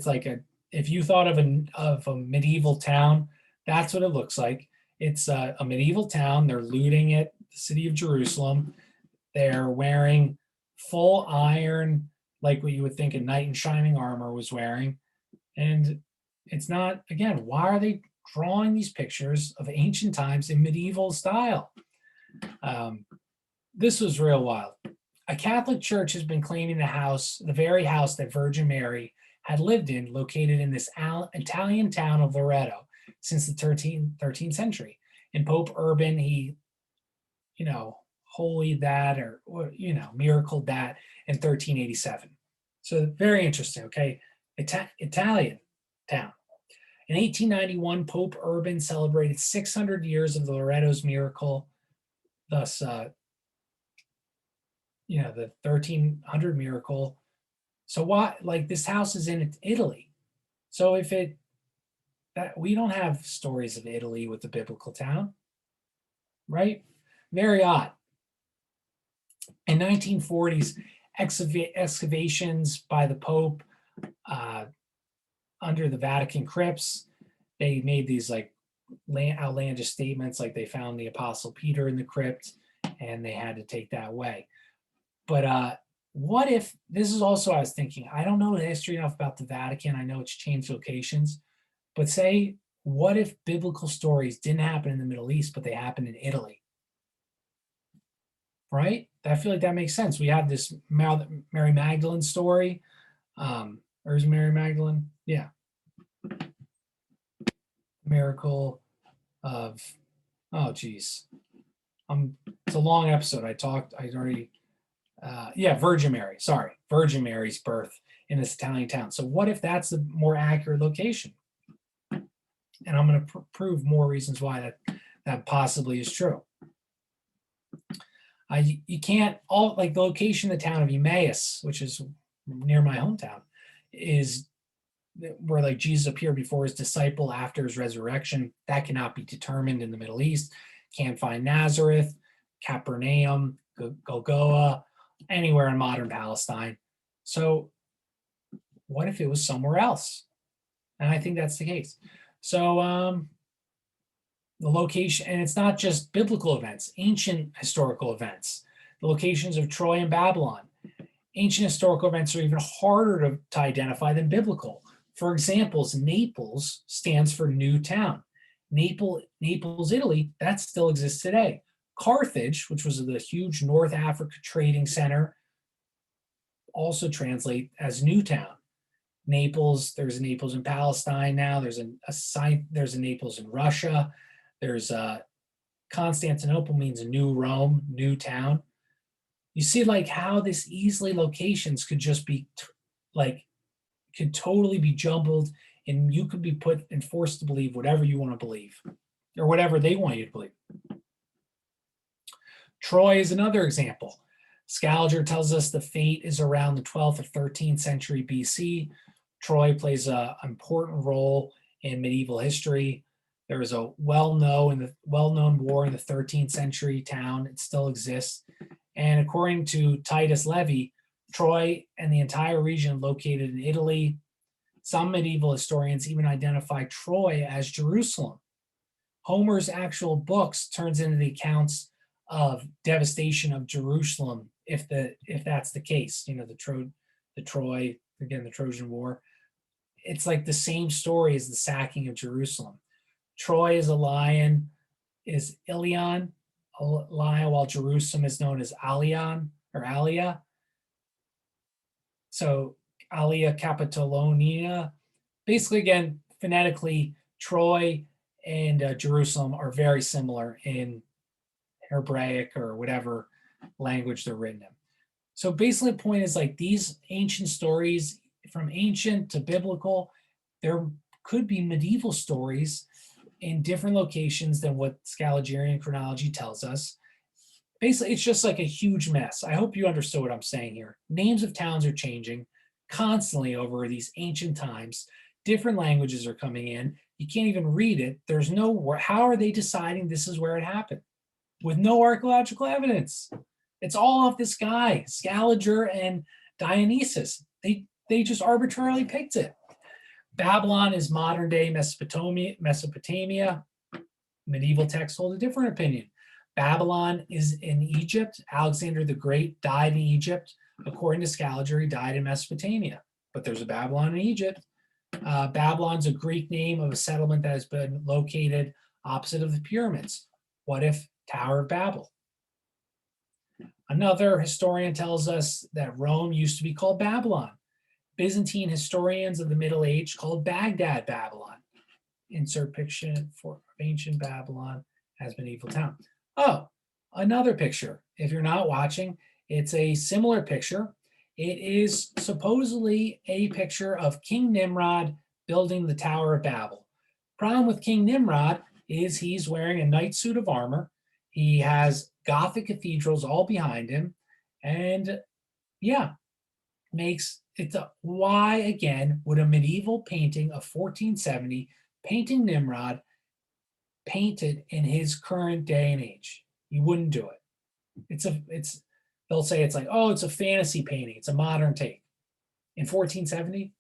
like if you thought of a medieval town, that's what it looks like. It's a medieval town. They're looting it, the city of Jerusalem. They're wearing full iron, like what you would think a knight in shining armor was wearing. And it's not, again, why are they drawing these pictures of ancient times in medieval style? This was real wild. A Catholic church has been claiming the very house that Virgin Mary had lived in, located in this Italian town of Loreto since the 13th century. And Pope Urban, he, holy that or miracle that in 1387. So very interesting, okay? Italian town. In 1891, Pope Urban celebrated 600 years of the Loreto's miracle, thus, the 1300 miracle. So why, like, this house is in Italy. So we don't have stories of Italy with the biblical town, right? Very odd. In 1940s, excavations by the Pope under the Vatican crypts, they made these like outlandish statements, like they found the Apostle Peter in the crypt and they had to take that away. But what if, this is also, I was thinking, I don't know the history enough about the Vatican. I know it's changed locations, but say, what if biblical stories didn't happen in the Middle East, but they happened in Italy? Right? I feel like that makes sense. We have this Mary Magdalene story. Or is Mary Magdalene? Yeah. Miracle of, oh geez. It's a long episode. Virgin Mary. Sorry. Virgin Mary's birth in this Italian town. So what if that's the more accurate location? And I'm going to prove more reasons why that possibly is true. You can't, like the location of the town of Emmaus, which is near my hometown, is where like Jesus appeared before his disciple after his resurrection. That cannot be determined in the Middle East. Can't find Nazareth, Capernaum, Golgotha, anywhere in modern Palestine. So what if it was somewhere else? And I think that's the case. So the location, and it's not just biblical events, ancient historical events, the locations of Troy and Babylon. Ancient historical events are even harder to identify than biblical. For example, Naples stands for new town. Naples, Italy, that still exists today. Carthage, which was the huge North Africa trading center, also translate as new town. Naples, there's a Naples in Palestine now. There's a Naples in Russia. There's Constantinople means new Rome, new town. You see like how this easily locations could just be could totally be jumbled, and you could be put and forced to believe whatever you want to believe or whatever they want you to believe. Troy is another example. Scaliger tells us the fate is around the 12th or 13th century BC. Troy plays an important role in medieval history. There was a well-known war in the 13th century town. It still exists. And according to Titus Livy, Troy and the entire region located in Italy. Some medieval historians even identify Troy as Jerusalem. Homer's actual books turns into the accounts of devastation of Jerusalem, if that's the case. The Troy, again, the Trojan War. It's like the same story as the sacking of Jerusalem. Troy is a lion, is Ilion, a lion, while Jerusalem is known as Alion or Alia. So Alia Capitolonia. Basically, again, phonetically, Troy and Jerusalem are very similar in Hebraic or whatever language they're written in. So basically, the point is like these ancient stories, from ancient to biblical, there could be medieval stories in different locations than what Scaligerian chronology tells us. Basically, it's just like a huge mess. I hope you understood what I'm saying here. Names of towns are changing constantly over these ancient times. Different languages are coming in. You can't even read it. There's no, how are they deciding this is where it happened? With no archaeological evidence. It's all off this guy, Scaliger and Dionysius. They just arbitrarily picked it. Babylon is modern day Mesopotamia. Medieval texts hold a different opinion. Babylon is in Egypt. Alexander the Great died in Egypt. According to Scaliger, he died in Mesopotamia. But there's a Babylon in Egypt. Babylon's a Greek name of a settlement that has been located opposite of the pyramids. What if Tower of Babel? Another historian tells us that Rome used to be called Babylon. Byzantine historians of the Middle Age called Baghdad Babylon. Insert picture for ancient Babylon as medieval town. Oh, another picture. If you're not watching, it's a similar picture. It is supposedly a picture of King Nimrod building the Tower of Babel. Problem with King Nimrod is he's wearing a knight suit of armor. He has Gothic cathedrals all behind him. And yeah, makes it why again would a medieval painting of 1470 painting Nimrod painted in his current day and age? You wouldn't do it. They'll say it's like, oh, it's a fantasy painting. It's a modern take. In 1470,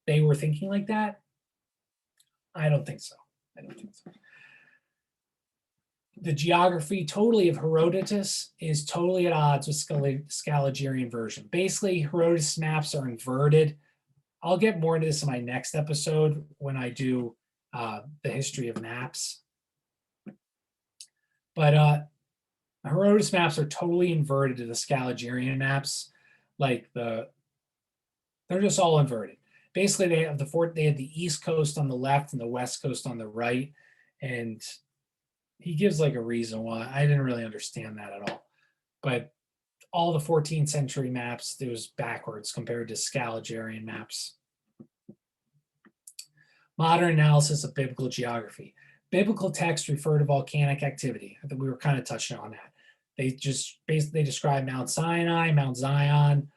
they were thinking like that? I don't think so. The geography totally of Herodotus is totally at odds with Scaligerian version. Basically, Herodotus maps are inverted. I'll get more into this in my next episode when I do the history of maps. But Herodotus maps are totally inverted to the Scaligerian maps. They're just all inverted. Basically, they have the East Coast on the left and the West Coast on the right. And he gives like a reason why. I didn't really understand that at all. But all the 14th century maps, it was backwards compared to Scaligerian maps. Modern analysis of biblical geography. Biblical texts refer to volcanic activity. I think we were kind of touching on that. They just basically describe Mount Sinai, Mount Zion,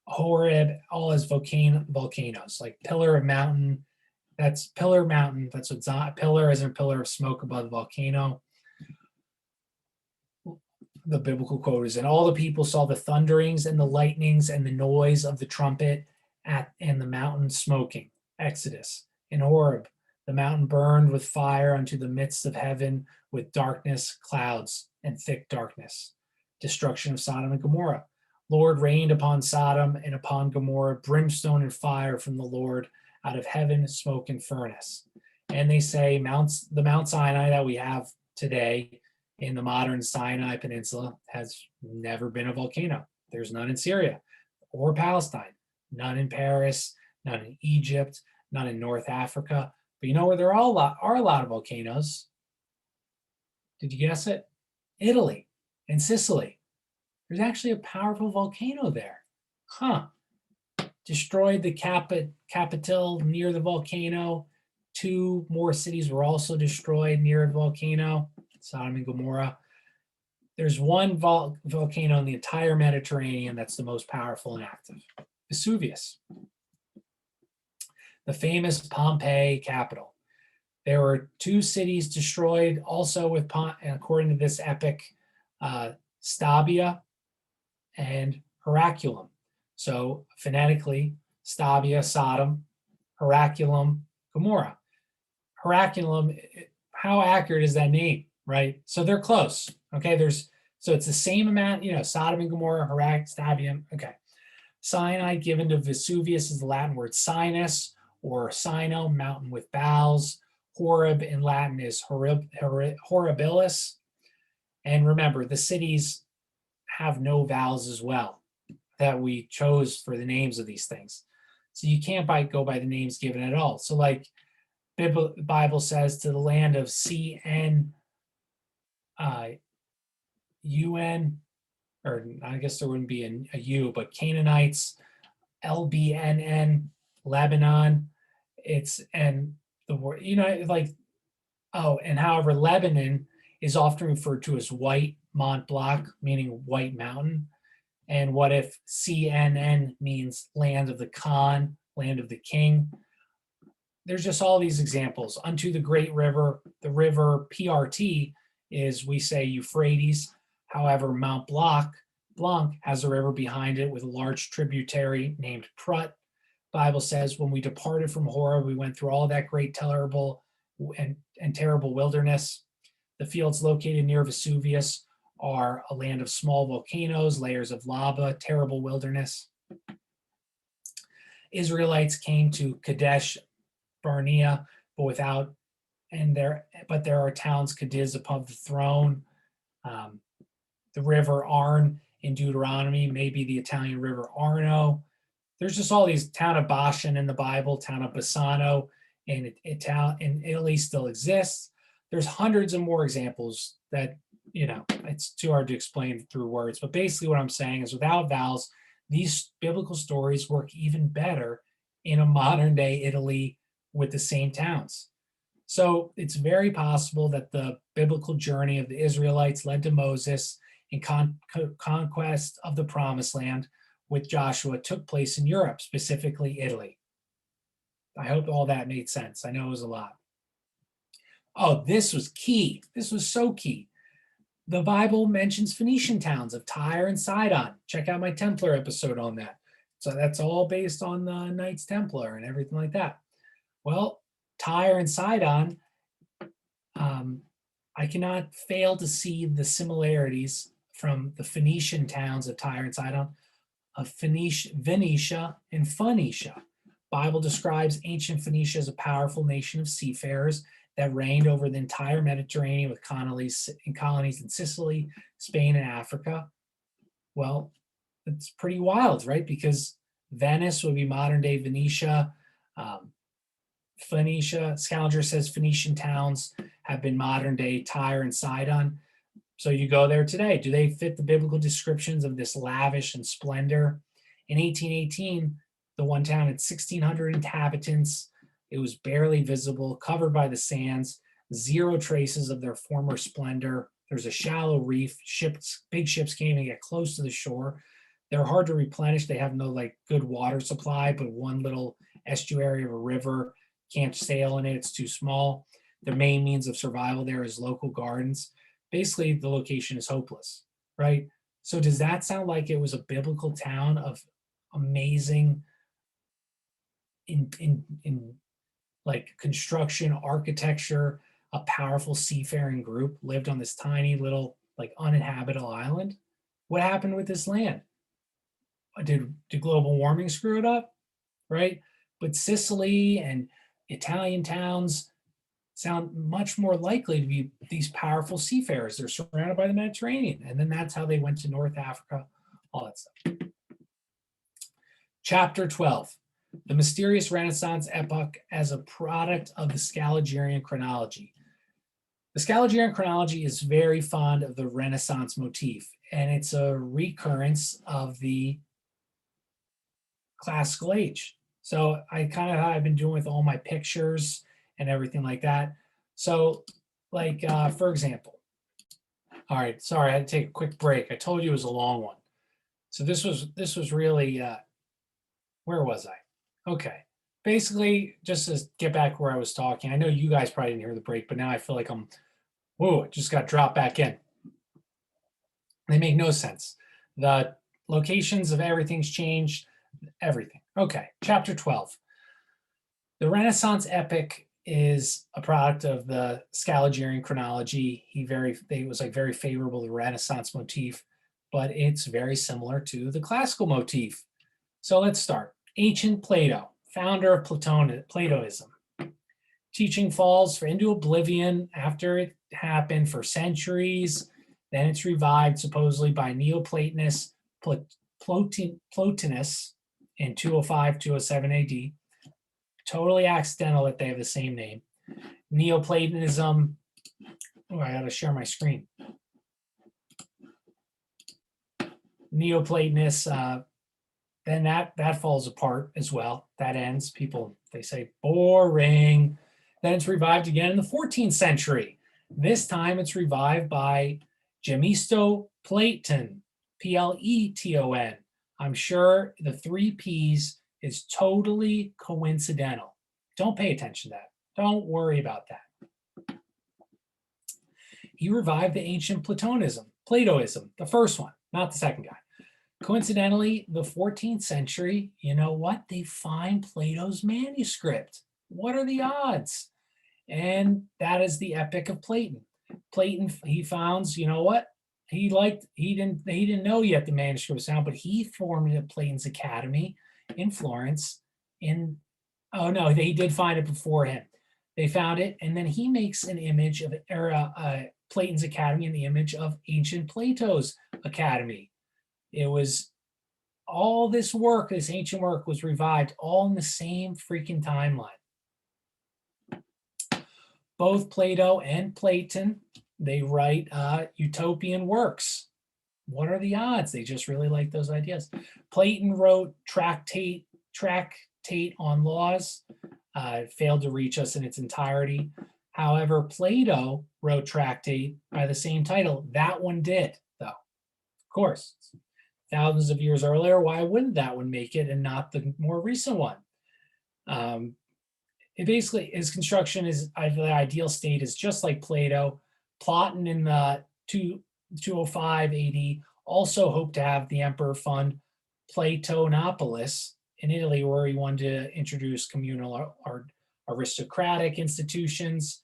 Horeb, all as volcanoes, like Pillar Mountain. That's Pillar Mountain. That's what pillar is, a pillar of smoke above the volcano. The biblical quote is, and all the people saw the thunderings and the lightnings and the noise of the trumpet and the mountain smoking. Exodus. In Horeb, the mountain burned with fire unto the midst of heaven with darkness, clouds, and thick darkness. Destruction of Sodom and Gomorrah. Lord rained upon Sodom and upon Gomorrah brimstone and fire from the Lord out of heaven, smoke and furnace. And they say the Mount Sinai that we have today in the modern Sinai Peninsula has never been a volcano. There's none in Syria or Palestine, none in Paris, none in Egypt, none in North Africa. But you know where there are a lot of volcanoes? Did you guess it? Italy and Sicily. There's actually a powerful volcano there. Huh. Destroyed the capital near the volcano. 2 more cities were also destroyed near the volcano, Sodom and Gomorrah. There's one volcano in the entire Mediterranean that's the most powerful and active. Vesuvius. The famous Pompeii capital. There were 2 cities destroyed also with, according to this epic, Stabia and Heracleum. So phonetically, Stabia, Sodom, Heracleum, Gomorrah. Heracleum, how accurate is that name, right? So they're close, okay? So it's the same amount, Sodom and Gomorrah, Stabium, okay. Sinai given to Vesuvius is the Latin word sinus or sino, mountain with bowels. Horeb in Latin is horribilis. And remember, the cities have no vowels as well that we chose for the names of these things. So you can't go by the names given at all. So like the Bible says, to the land of CN, UN, or I guess there wouldn't be a U, but Canaanites, LBNN, Lebanon. And the word, and however, Lebanon is often referred to as White Mont Blanc, meaning White Mountain. And what if CNN means land of the Khan, land of the king? There's just all these examples. Unto the great river, the river PRT is, we say, Euphrates. However, Mont Blanc Blanc has a river behind it with a large tributary named Prut. Bible says, when we departed from Horeb, we went through all that great, terrible, and terrible wilderness. The fields located near Vesuvius are a land of small volcanoes, layers of lava, terrible wilderness. Israelites came to Kadesh Barnea, but there are towns Cadiz above the throne. The river Arn in Deuteronomy, maybe the Italian river Arno. There's just all these. Town of Bashan in the Bible, town of Bassano in Italy still exists. There's hundreds of more examples that, it's too hard to explain through words. But basically what I'm saying is, without vowels, these biblical stories work even better in a modern day Italy with the same towns. So it's very possible that the biblical journey of the Israelites led to Moses and conquest of the Promised Land with Joshua took place in Europe, specifically Italy. I hope all that made sense. I know it was a lot. Oh, this was key. This was so key. The Bible mentions Phoenician towns of Tyre and Sidon. Check out my Templar episode on that. So that's all based on the Knights Templar and everything like that. Well, Tyre and Sidon, I cannot fail to see the similarities from the Phoenician towns of Tyre and Sidon of Venetia and Phoenicia. Bible describes ancient Phoenicia as a powerful nation of seafarers that reigned over the entire Mediterranean with colonies in Sicily, Spain, and Africa. Well, it's pretty wild, right? Because Venice would be modern day Venetia. Phoenicia, Scaliger says Phoenician towns have been modern day Tyre and Sidon. So you go there today. Do they fit the biblical descriptions of this lavish and splendor? In 1818, the one town had 1,600 inhabitants. It was barely visible, covered by the sands, zero traces of their former splendor. There's a shallow reef. Big ships can't even get close to the shore. They're hard to replenish. They have no good water supply, but one little estuary of a river. Can't sail in it. It's too small. Their main means of survival there is local gardens. Basically, the location is hopeless, right? So does that sound like it was a biblical town of amazing in construction, architecture, a powerful seafaring group lived on this tiny little uninhabitable island? What happened with this land? Did global warming screw it up, right? But Sicily and Italian towns sound much more likely to be these powerful seafarers. They're surrounded by the Mediterranean. And then that's how they went to North Africa, all that stuff. Chapter 12, the mysterious Renaissance epoch as a product of the Scaliger's chronology. The Scaliger's chronology is very fond of the Renaissance motif, and it's a recurrence of the classical age. So I kind of how I've been doing with all my pictures and everything like that. So for example, all right, sorry, I had to take a quick break. I told you it was a long one. So this was really, where was I? Okay. Basically, just to get back where I was talking, I know you guys probably didn't hear the break, but now I feel like I just got dropped back in. They make no sense. The locations of everything's changed, everything. Okay, chapter 12. The Renaissance epic is a product of the Scaliger's chronology. It was very favorable to the Renaissance motif, but it's very similar to the classical motif. So let's start. Ancient Plato, founder of Platonism. Teaching falls into oblivion after it happened for centuries. Then it's revived supposedly by Neoplatonists, Plotinus in 205, 207 AD. Totally accidental that they have the same name. Neoplatonism. Oh, I gotta share my screen. Neoplatonists, then that falls apart as well. That ends. People, they say boring. Then it's revived again in the 14th century. This time it's revived by Gemisto Platon, Pleton. I'm sure the 3 P's is totally coincidental. Don't pay attention to that. Don't worry about that. He revived the ancient Platonism, the first one, not the second guy. Coincidentally, the 14th century, you know what? They find Plato's manuscript. What are the odds? And that is the Epic of Platon. Platon, he founds, you know what? He didn't know yet the manuscript was found, but he formed Platon's Academy in Florence. Oh no, he did find it before him. They found it, and then he makes an image of Platon's Academy in the image of ancient Plato's Academy. It was all this work, this ancient work was revived all in the same freaking timeline. Both Plato and Platon, they write utopian works. What are the odds? They just really like those ideas. Platon wrote tractate on laws. It failed to reach us in its entirety. However, Plato wrote tractate by the same title. That one did, though. Of course, thousands of years earlier. Why wouldn't that one make it and not the more recent one? It basically, his construction is the ideal state is just like Plato. Platon in the 205 AD also hoped to have the emperor fund Platonopolis in Italy, where he wanted to introduce communal or aristocratic institutions.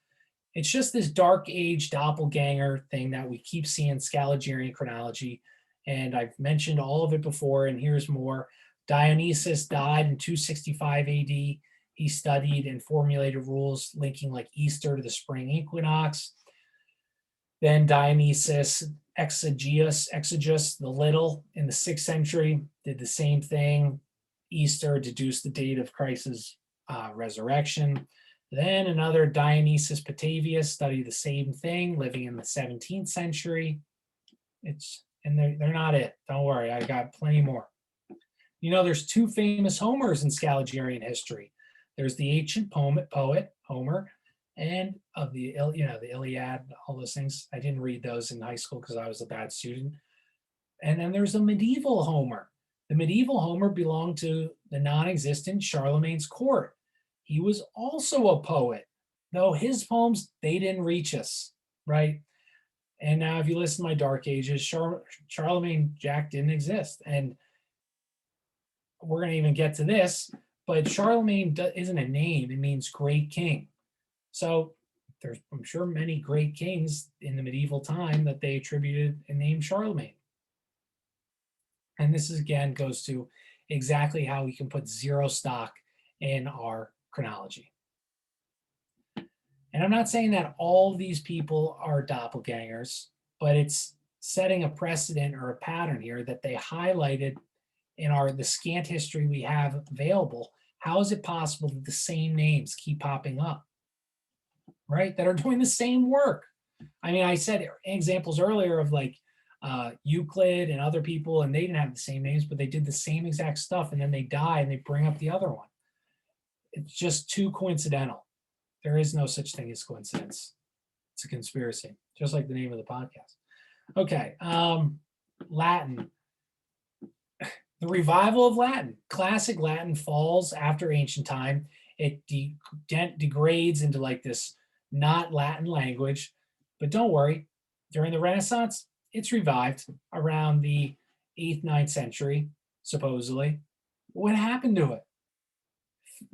It's just this dark age doppelganger thing that we keep seeing in Scaligerian chronology. And I've mentioned all of it before, and here's more. Dionysius died in 265 AD. He studied and formulated rules linking like Easter to the spring equinox. Then Dionysius Exiguus the Little in the 6th century did the same thing. Easter deduced the date of Christ's resurrection. Then another Dionysius Petavius studied the same thing, living in the 17th century. They're not it. Don't worry, I got plenty more. You know, there's 2 famous Homers in Scaligerian history. There's the ancient poet Homer, and of the Iliad, all those things. I didn't read those in high school because I was a bad student. And then there's a medieval Homer. The medieval Homer belonged to the non-existent Charlemagne's court. He was also a poet, though his poems, they didn't reach us, right? And now if you listen to my Dark Ages, ConspiracyorJAC didn't exist. And we're going to even get to this, but Charlemagne isn't a name. It means great king. So there's, I'm sure, many great kings in the medieval time that they attributed and named Charlemagne. And this is, again, goes to exactly how we can put zero stock in our chronology. And I'm not saying that all these people are doppelgangers, but it's setting a precedent or a pattern here that they highlighted in the scant history we have available. How is it possible that the same names keep popping up, right? That are doing the same work. I mean, I said examples earlier of like Euclid and other people, and they didn't have the same names, but they did the same exact stuff, and then they die and they bring up the other one. It's just too coincidental. There is no such thing as coincidence. It's a conspiracy, just like the name of the podcast. Okay, Latin. The revival of Latin. Classic Latin falls after ancient time. It degrades into like this not Latin language. But don't worry, during the Renaissance, it's revived around the 8th, 9th century, supposedly. What happened to it?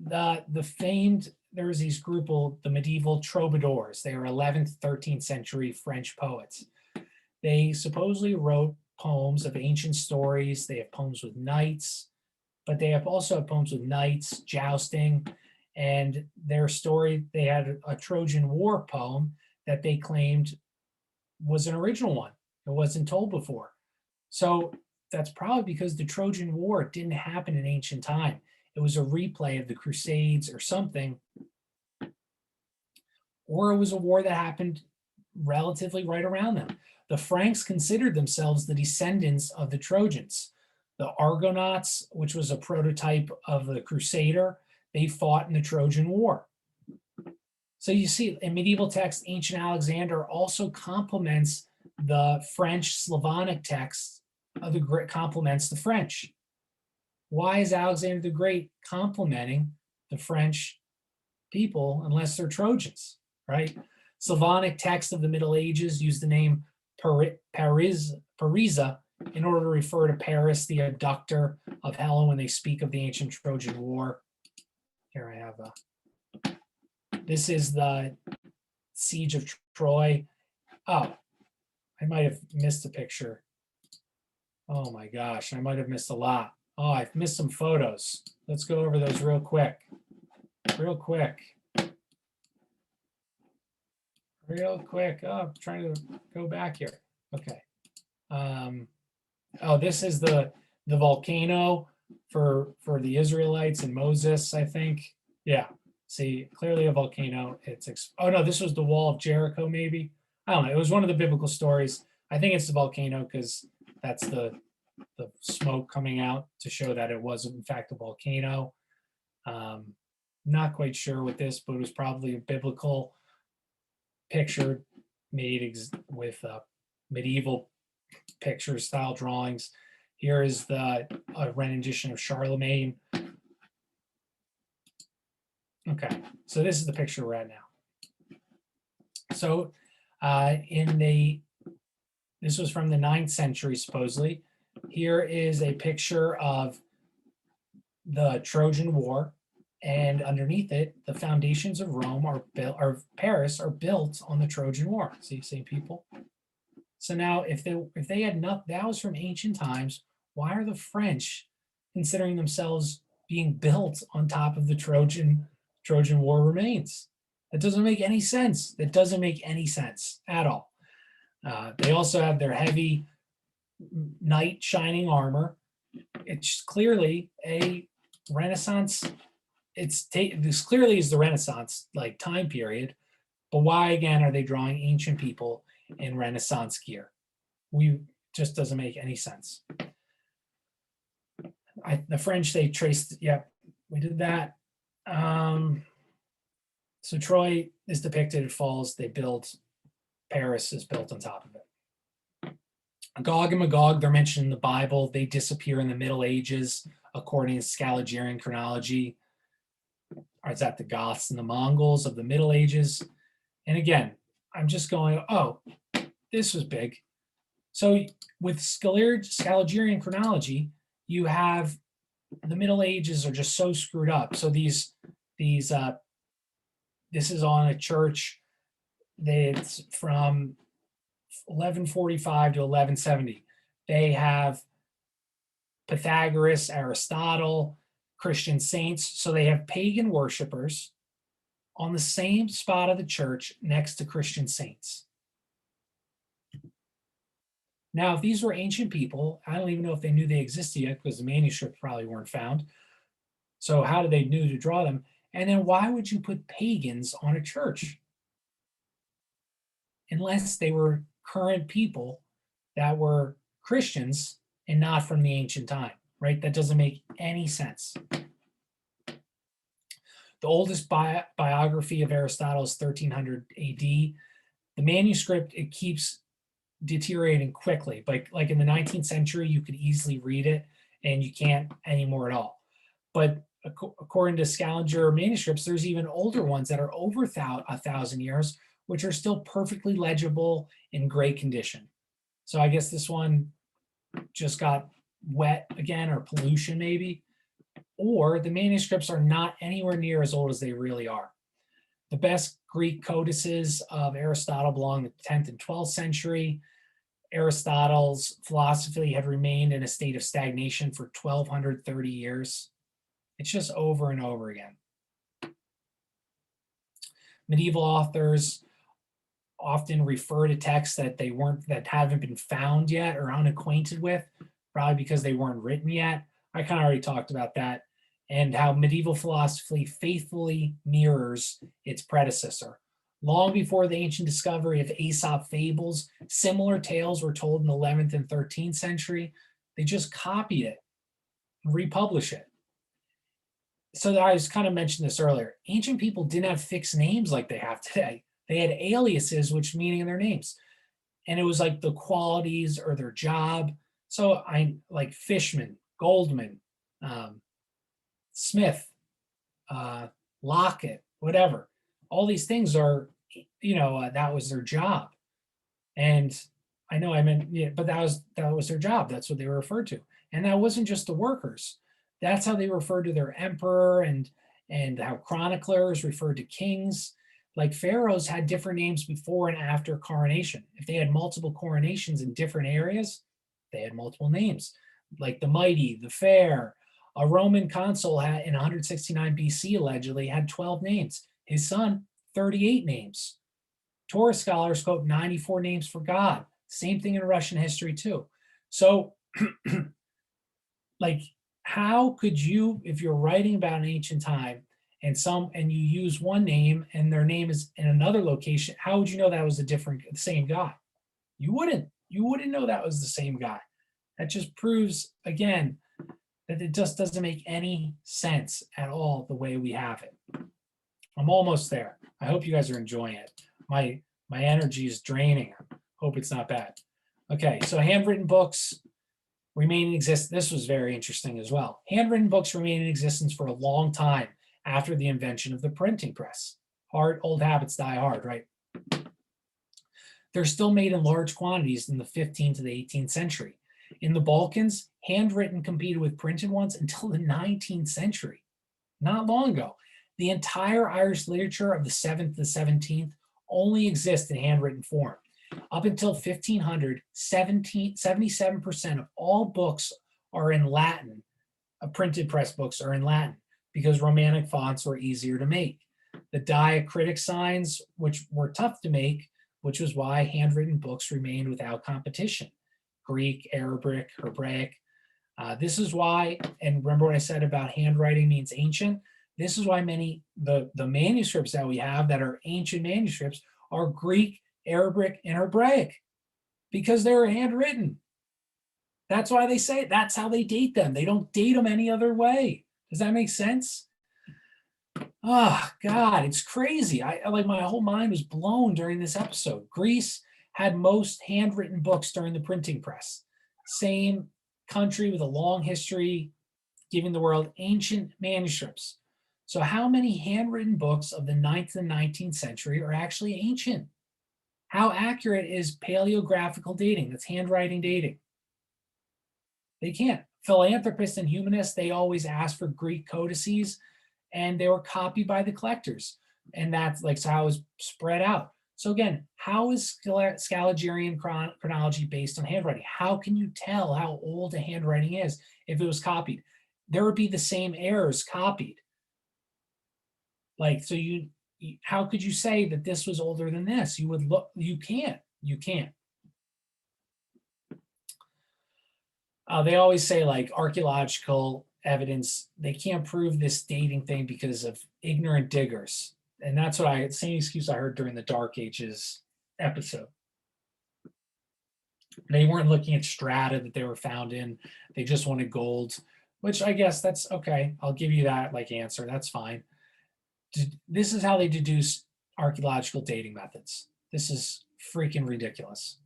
The famed, there was these group of the medieval troubadours. They were 11th, 13th century French poets. They supposedly wrote poems of ancient stories. They have poems with knights, but they have also poems with knights, jousting, and their story, they had a Trojan War poem that they claimed was an original one. It wasn't told before. So that's probably because the Trojan War didn't happen in ancient time. It was a replay of the Crusades or something, or it was a war that happened relatively right around them. The Franks considered themselves the descendants of the Trojans. The Argonauts, which was a prototype of the Crusader, they fought in the Trojan War. So you see, in medieval texts, ancient Alexander also complements the French Slavonic text of the Greek, complements the French. Why is Alexander the Great complementing the French people unless they're Trojans, right? Slavonic texts of the Middle Ages use the name Parisa in order to refer to Paris, the abductor of Helen, when they speak of the ancient Trojan War. Here I have this is the siege of Troy. Oh, I might have missed a picture. Oh my gosh, I might have missed a lot. Oh, I've missed some photos. Let's go over those real quick. Real quick. Oh, I'm trying to go back here. Okay. Oh, this is the volcano for the Israelites and Moses, I think. Yeah. See, clearly a volcano. Oh no, this was the wall of Jericho, maybe. I don't know. It was one of the biblical stories. I think it's the volcano because that's the smoke coming out to show that it was in fact a volcano. Not quite sure with this, but it was probably a biblical picture made with medieval picture style drawings. Here is the rendition of Charlemagne. Okay, so this is the picture we're at now. So this was from the 9th century, supposedly. Here is a picture of the Trojan War, and underneath it, the foundations of Rome Paris are built on the Trojan War. See, same people. So now, if they had not, that was from ancient times. Why are the French considering themselves being built on top of the Trojan War remains? That doesn't make any sense. That doesn't make any sense at all. They also have their heavy knight shining armor. It's clearly a Renaissance. This clearly is the Renaissance like time period, but why again are they drawing ancient people in Renaissance gear? Just doesn't make any sense. The French, they traced. Yep, we did that. So Troy is depicted. It falls. They build. Paris is built on top of it. Gog and Magog, they're mentioned in the Bible. They disappear in the Middle Ages, according to Scaliger chronology. Is that the Goths and the Mongols of the Middle Ages? And again, I'm just going, oh, this was big. So with Scaligerian chronology, you have the Middle Ages are just so screwed up. So this is on a church that's from 1145 to 1170. They have Pythagoras, Aristotle, Christian saints. So they have pagan worshipers on the same spot of the church next to Christian saints. Now, if these were ancient people, I don't even know if they knew they existed yet because the manuscripts probably weren't found. So how did they know to draw them? And then why would you put pagans on a church? Unless they were current people that were Christians and not from the ancient time, right? That doesn't make any sense. The oldest biography of Aristotle is 1300 AD. The manuscript, it keeps deteriorating quickly. Like in the 19th century, you could easily read it, and you can't anymore at all. But according to Scaliger manuscripts, there's even older ones that are over 1,000 years, which are still perfectly legible in great condition. So I guess this one just got wet again, or pollution maybe, or the manuscripts are not anywhere near as old as they really are. The best Greek codices of Aristotle belong to the 10th and 12th century. Aristotle's philosophy had remained in a state of stagnation for 1,230 years. It's just over and over again. Medieval authors often refer to texts that haven't been found yet or unacquainted with, probably because they weren't written yet. I kind of already talked about that, and how medieval philosophy faithfully mirrors its predecessor. Long before the ancient discovery of Aesop fables, similar tales were told in the 11th and 13th century. They just copied it and republish it. So I was kind of mentioned this earlier. Ancient people didn't have fixed names like they have today. They had aliases, which meaning in their names. And it was like the qualities or their job. So I like Fishman, Goldman, Smith, Lockett, whatever. All these things are, that was their job. And I know I meant, yeah, but that was their job. That's what they were referred to. And that wasn't just the workers. That's how they referred to their emperor, and how chroniclers referred to kings. Like pharaohs had different names before and after coronation. If they had multiple coronations in different areas, they had multiple names. Like the mighty, the fair. A Roman consul had in 169 BC allegedly had 12 names. His son, 38 names. Torah scholars quote 94 names for God. Same thing in Russian history too. So, like, how could you, if you're writing about an ancient time and you use one name and their name is in another location, how would you know that was the same guy? You wouldn't. You wouldn't know that was the same guy. That just proves again that it just doesn't make any sense at all the way we have it. I'm almost there. I hope you guys are enjoying it. My energy is draining. Hope it's not bad. Okay, so handwritten books remain in existence. This was very interesting as well. Handwritten books remain in existence for a long time after the invention of the printing press. Old habits die hard, right? They're still made in large quantities in the 15th to the 18th century. In the Balkans, handwritten competed with printed ones until the 19th century. Not long ago. The entire Irish literature of the 7th to the 17th only exists in handwritten form. Up until 1500, 77% of all books are in Latin. Printed press books are in Latin because Romantic fonts were easier to make. The diacritic signs, which were tough to make, which was why handwritten books remained without competition. Greek, Arabic, Hebraic. This is why, and remember what I said about handwriting means ancient? This is why the manuscripts that we have that are ancient manuscripts are Greek, Arabic, and Hebraic because they were handwritten. That's why they say it. That's how they date them. They don't date them any other way. Does that make sense? Oh, God, it's crazy. I like my whole mind was blown during this episode. Greece had most handwritten books during the printing press. Same country with a long history, giving the world ancient manuscripts. So how many handwritten books of the 9th and 19th century are actually ancient? How accurate is paleographical dating? That's handwriting dating. They can't. Philanthropists and humanists, they always ask for Greek codices, and they were copied by the collectors. And that's like so how it was spread out. So again, how is Scaligerian chronology based on handwriting? How can you tell how old a handwriting is if it was copied? There would be the same errors copied. Like, so how could you say that this was older than this? You can't. They always say like archaeological evidence, they can't prove this dating thing because of ignorant diggers. And that's same excuse I heard during the Dark Ages episode. They weren't looking at strata that they were found in. They just wanted gold, which I guess that's okay. I'll give you that like answer. That's fine. This is how they deduce archaeological dating methods. This is freaking ridiculous.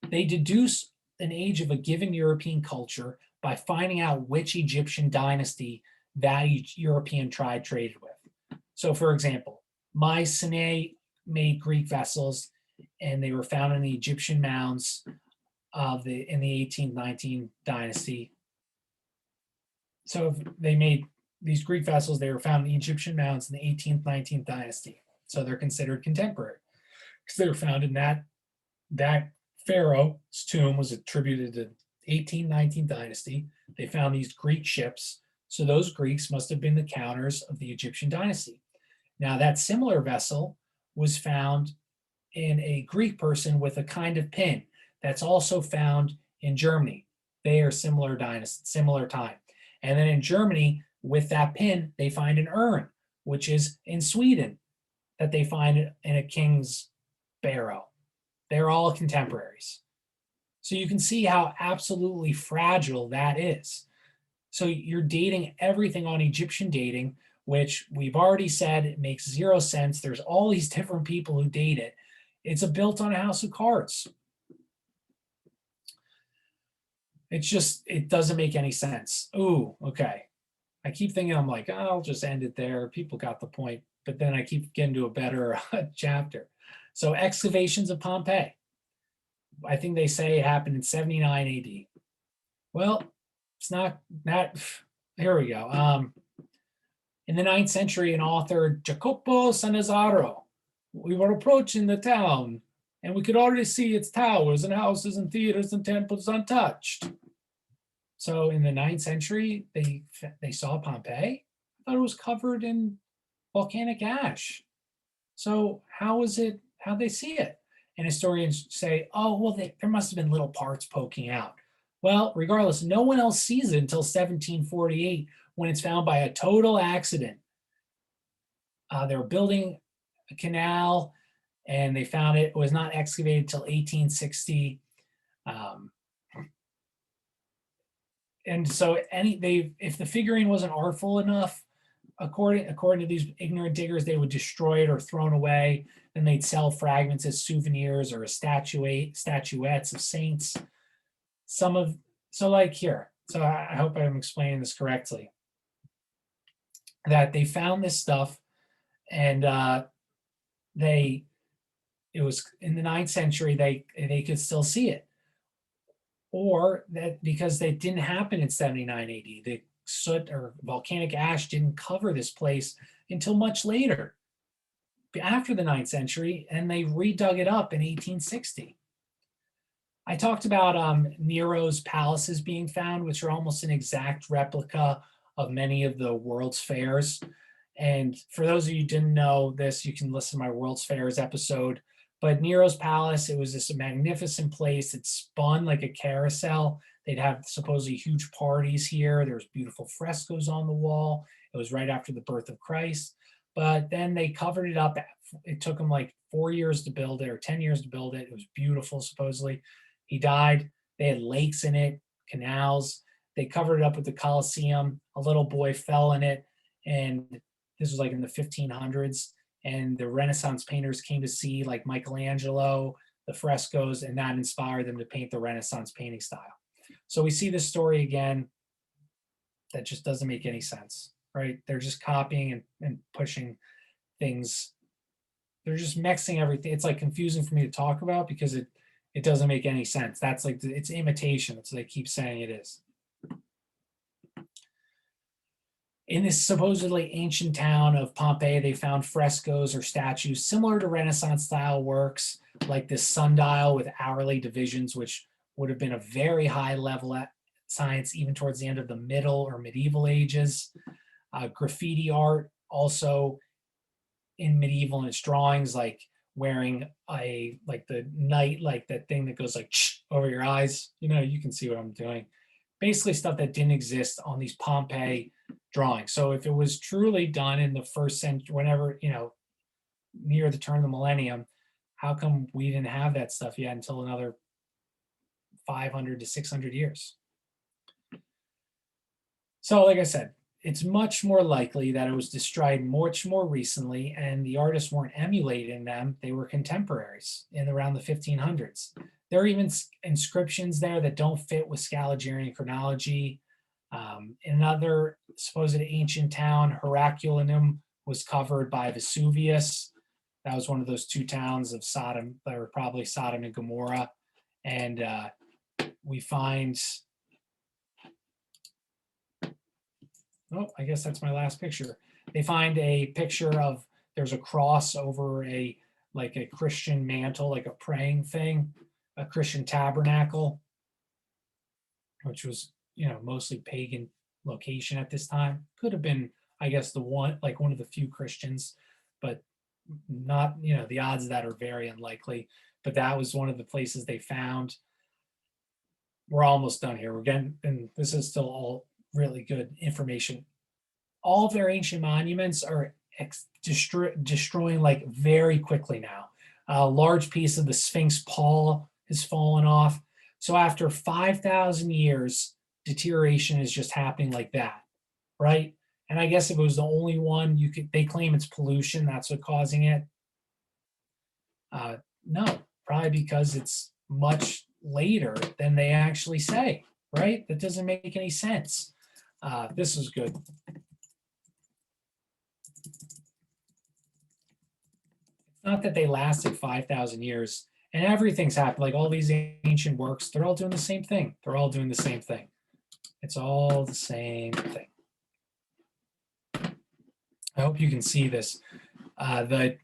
They deduce an age of a given European culture by finding out which Egyptian dynasty that European tribe traded with. So, for example, Mycenae made Greek vessels, and they were found in the Egyptian mounds in the 18th-19th dynasty. So, if they made these Greek vessels, they were found in the Egyptian mounds in the 18th-19th dynasty. So they're considered contemporary because they were found in that pharaoh's tomb was attributed to 18th-19th dynasty. They found these Greek ships. So those Greeks must have been the counters of the Egyptian dynasty. Now that similar vessel was found in a Greek person with a kind of pin that's also found in Germany. They are similar dynasty, similar time. And then in Germany, with that pin, they find an urn, which is in Sweden, that they find in a king's barrow. They're all contemporaries. So you can see how absolutely fragile that is. So you're dating everything on Egyptian dating, which we've already said it makes zero sense. There's all these different people who date it. It's built on a house of cards. It doesn't make any sense. Ooh, okay. I keep thinking, I'm like, oh, I'll just end it there. People got the point. But then I keep getting to a better chapter. So excavations of Pompeii. I think they say it happened in 79 AD. Well, it's not that. Here we go. In the 9th century, an author, Jacopo Sannazaro, we were approaching the town, and we could already see its towers and houses and theaters and temples untouched. So in the 9th century, they saw Pompeii. I thought it was covered in volcanic ash. So how is it? How they see it? And historians say, oh, well, there must have been little parts poking out. Well, regardless, no one else sees it until 1748 when it's found by a total accident. They were building a canal and they found it was not excavated until 1860. And so if the figurine wasn't artful enough, according to these ignorant diggers, they would destroy it or throw it away. Then they'd sell fragments as souvenirs or as statuettes of saints. So like here. So I hope I'm explaining this correctly. That they found this stuff, and it was in the 9th century. They could still see it, or that because they didn't happen in 79 AD. The soot or volcanic ash didn't cover this place until much later, after the 9th century, and they redug it up in 1860. I talked about Nero's palaces being found, which are almost an exact replica of many of the World's Fairs. And for those of you who didn't know this, you can listen to my World's Fairs episode. But Nero's palace, it was this magnificent place. It spun like a carousel. They'd have supposedly huge parties here. There was beautiful frescoes on the wall. It was right after the birth of Christ. But then they covered it up. It took them like 4 years to build it, or 10 years to build it. It was beautiful, supposedly. He died. They had lakes in it, canals. They covered it up with the Colosseum. A little boy fell in it. And this was like in the 1500s. And the Renaissance painters came to see, like Michelangelo, the frescoes, and that inspired them to paint the Renaissance painting style. So we see this story again that just doesn't make any sense, right? They're just copying and pushing things. They're just mixing everything. It's like confusing for me to talk about because it doesn't make any sense. That's like, it's imitation. That's what they keep saying it is. In this supposedly ancient town of Pompeii, they found frescoes or statues similar to Renaissance style works, like this sundial with hourly divisions, which would have been a very high level at science even towards the end of the Middle or Medieval ages. Graffiti art also in medieval in its drawings, like wearing like the night, like that thing that goes like over your eyes. You can see what I'm doing. Basically stuff that didn't exist on these Pompeii drawings. So if it was truly done in the 1st century, whenever, near the turn of the millennium, how come we didn't have that stuff yet until another 500 to 600 years? So like I said, it's much more likely that it was destroyed much more recently, and the artists weren't emulating them. They were contemporaries in around the 1500s. There are even inscriptions there that don't fit with Scaligerian chronology. In another supposed ancient town, Herculaneum was covered by Vesuvius. That was one of those 2 towns of Sodom that were probably Sodom and Gomorrah. And we find, oh, I guess that's my last picture. They find a picture of, there's a cross over like a Christian mantle, like a praying thing, a Christian tabernacle, which was, mostly pagan location at this time. Could have been, I guess, one of the few Christians, but not, the odds of that are very unlikely. But that was one of the places they found. We're almost done here. We're getting, and this is still all really good information. All of their ancient monuments are destroying like very quickly now. A large piece of the Sphinx paw has fallen off. So after 5,000 years, deterioration is just happening like that, right? And I guess if it was the only one, they claim it's pollution, that's what causing it. No, probably because it's much later than they actually say, right? That doesn't make any sense. This is good. It's not that they lasted 5,000 years And everything's happened. Like all these ancient works, they're all doing the same thing. They're all doing the same thing. It's all the same thing. I hope you can see this. The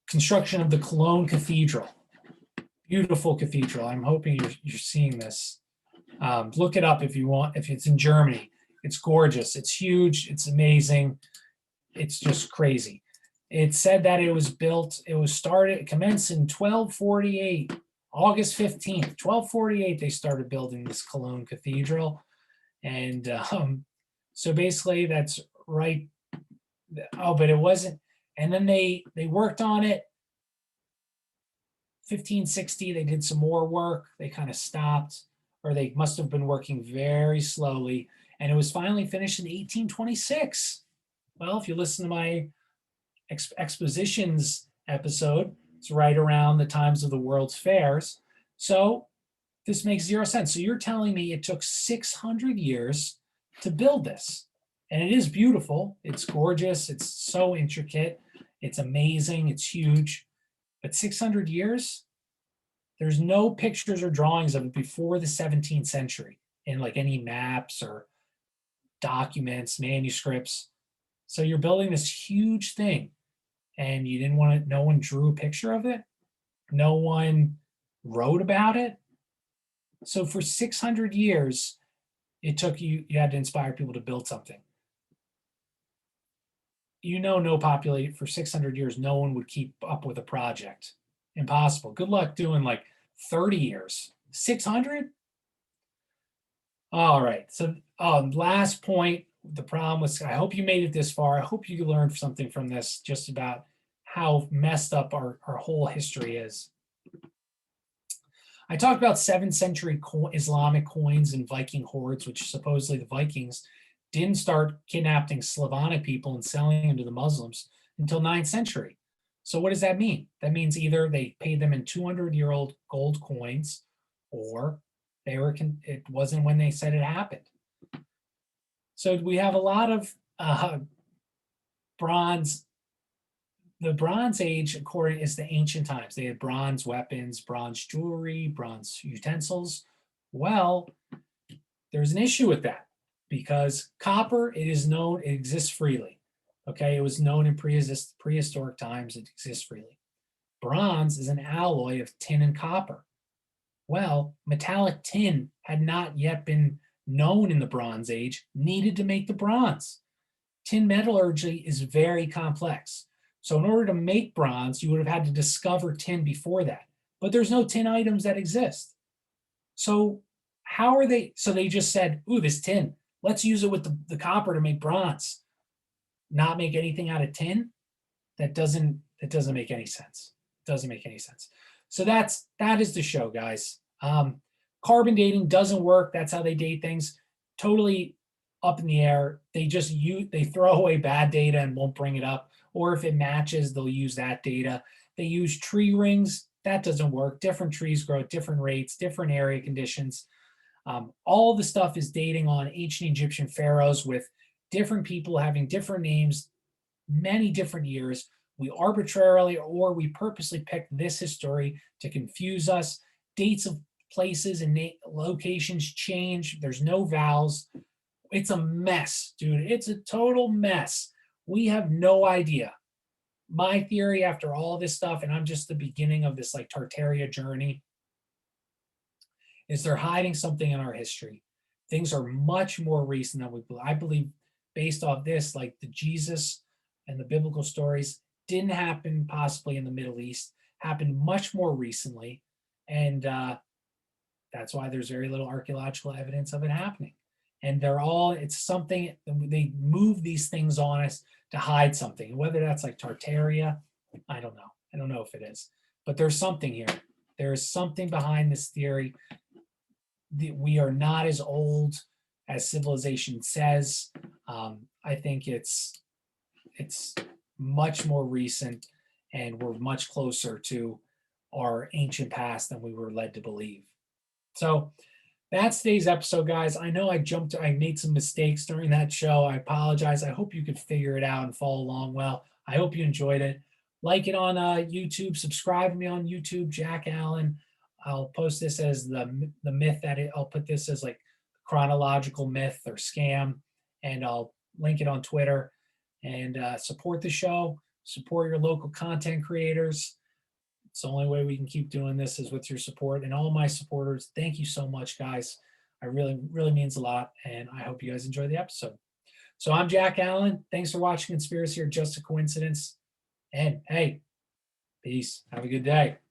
construction of the Cologne Cathedral. Beautiful cathedral. I'm hoping you're seeing this. Look it up if you want, if it's in Germany. It's gorgeous. It's huge. It's amazing. It's just crazy. It said that it was built, it commenced in 1248, August 15th, 1248, they started building this Cologne Cathedral. And so basically that's right. Oh, but it wasn't. And then they worked on it. 1560, they did some more work. They kind of stopped, or they must have been working very slowly. And it was finally finished in 1826. Well, if you listen to my expositions episode, it's right around the times of the World's Fairs. So this makes zero sense. So you're telling me it took 600 years to build this. And it is beautiful. It's gorgeous. It's so intricate. It's amazing. It's huge. But 600 years? There's no pictures or drawings of it before the 17th century in like any maps or documents, manuscripts. So you're building this huge thing and you didn't want to, no one drew a picture of it. No one wrote about it. So for 600 years, it took you had to inspire people to build something. No populate for 600 years, no one would keep up with a project. Impossible. Good luck doing like 30 years. 600? All right. So last point, the problem was, I hope you made it this far. I hope you learned something from this, just about how messed up our whole history is. I talked about 7th century Islamic coins and Viking hoards, which supposedly the Vikings didn't start kidnapping Slavonic people and selling them to the Muslims until 9th century. So what does that mean? That means either they paid them in 200-year-old gold coins, or it wasn't when they said it happened. So we have a lot of bronze. The Bronze Age, according, is the ancient times. They had bronze weapons, bronze jewelry, bronze utensils. Well, there's an issue with that because copper, it exists freely. Okay, it was known in prehistoric times, it exists freely. Bronze is an alloy of tin and copper. Well, metallic tin had not yet been known in the Bronze Age, needed to make the bronze. Tin metallurgy is very complex. So in order to make bronze, you would have had to discover tin before that. But there's no tin items that exist. So how are they? So they just said, ooh, this tin, let's use it with the copper to make bronze. Not make anything out of tin? That doesn't make any sense. Doesn't make any sense. So that is the show, guys. Carbon dating doesn't work. That's how they date things. Totally up in the air. They throw away bad data and won't bring it up. Or if it matches, they'll use that data. They use tree rings. That doesn't work. Different trees grow at different rates, different area conditions. All the stuff is dating on ancient Egyptian pharaohs with different people having different names, many different years. We arbitrarily or we purposely picked this history to confuse us. Dates of places and locations change. There's no vowels. It's a mess, dude. It's a total mess. We have no idea. My theory after all this stuff, and I'm just the beginning of this like Tartaria journey, is they're hiding something in our history. Things are much more recent than we believe. I believe based off this, like the Jesus and the biblical stories didn't happen possibly in the Middle East, happened much more recently. And that's why there's very little archaeological evidence of it happening. And it's something, they move these things on us to hide something. Whether that's like Tartaria, I don't know. I don't know if it is. But there's something here. There is something behind this theory. We are not as old as civilization says. I think it's much more recent, and we're much closer to our ancient past than we were led to believe. So that's today's episode, guys. I know I made some mistakes during that show. I apologize. I hope you could figure it out and follow along well. I hope you enjoyed it. Like it on YouTube. Subscribe to me on YouTube, Jack Allen. I'll post this as the myth that I'll put this as like chronological myth or scam, and I'll link it on Twitter. And support the show. Support your local content creators. It's the only way we can keep doing this is with your support. And all my supporters, thank you so much, guys. I really means a lot. And I hope you guys enjoy the episode. So I'm Jack Allen. Thanks for watching Conspiracy or Just a Coincidence. And hey, peace. Have a good day.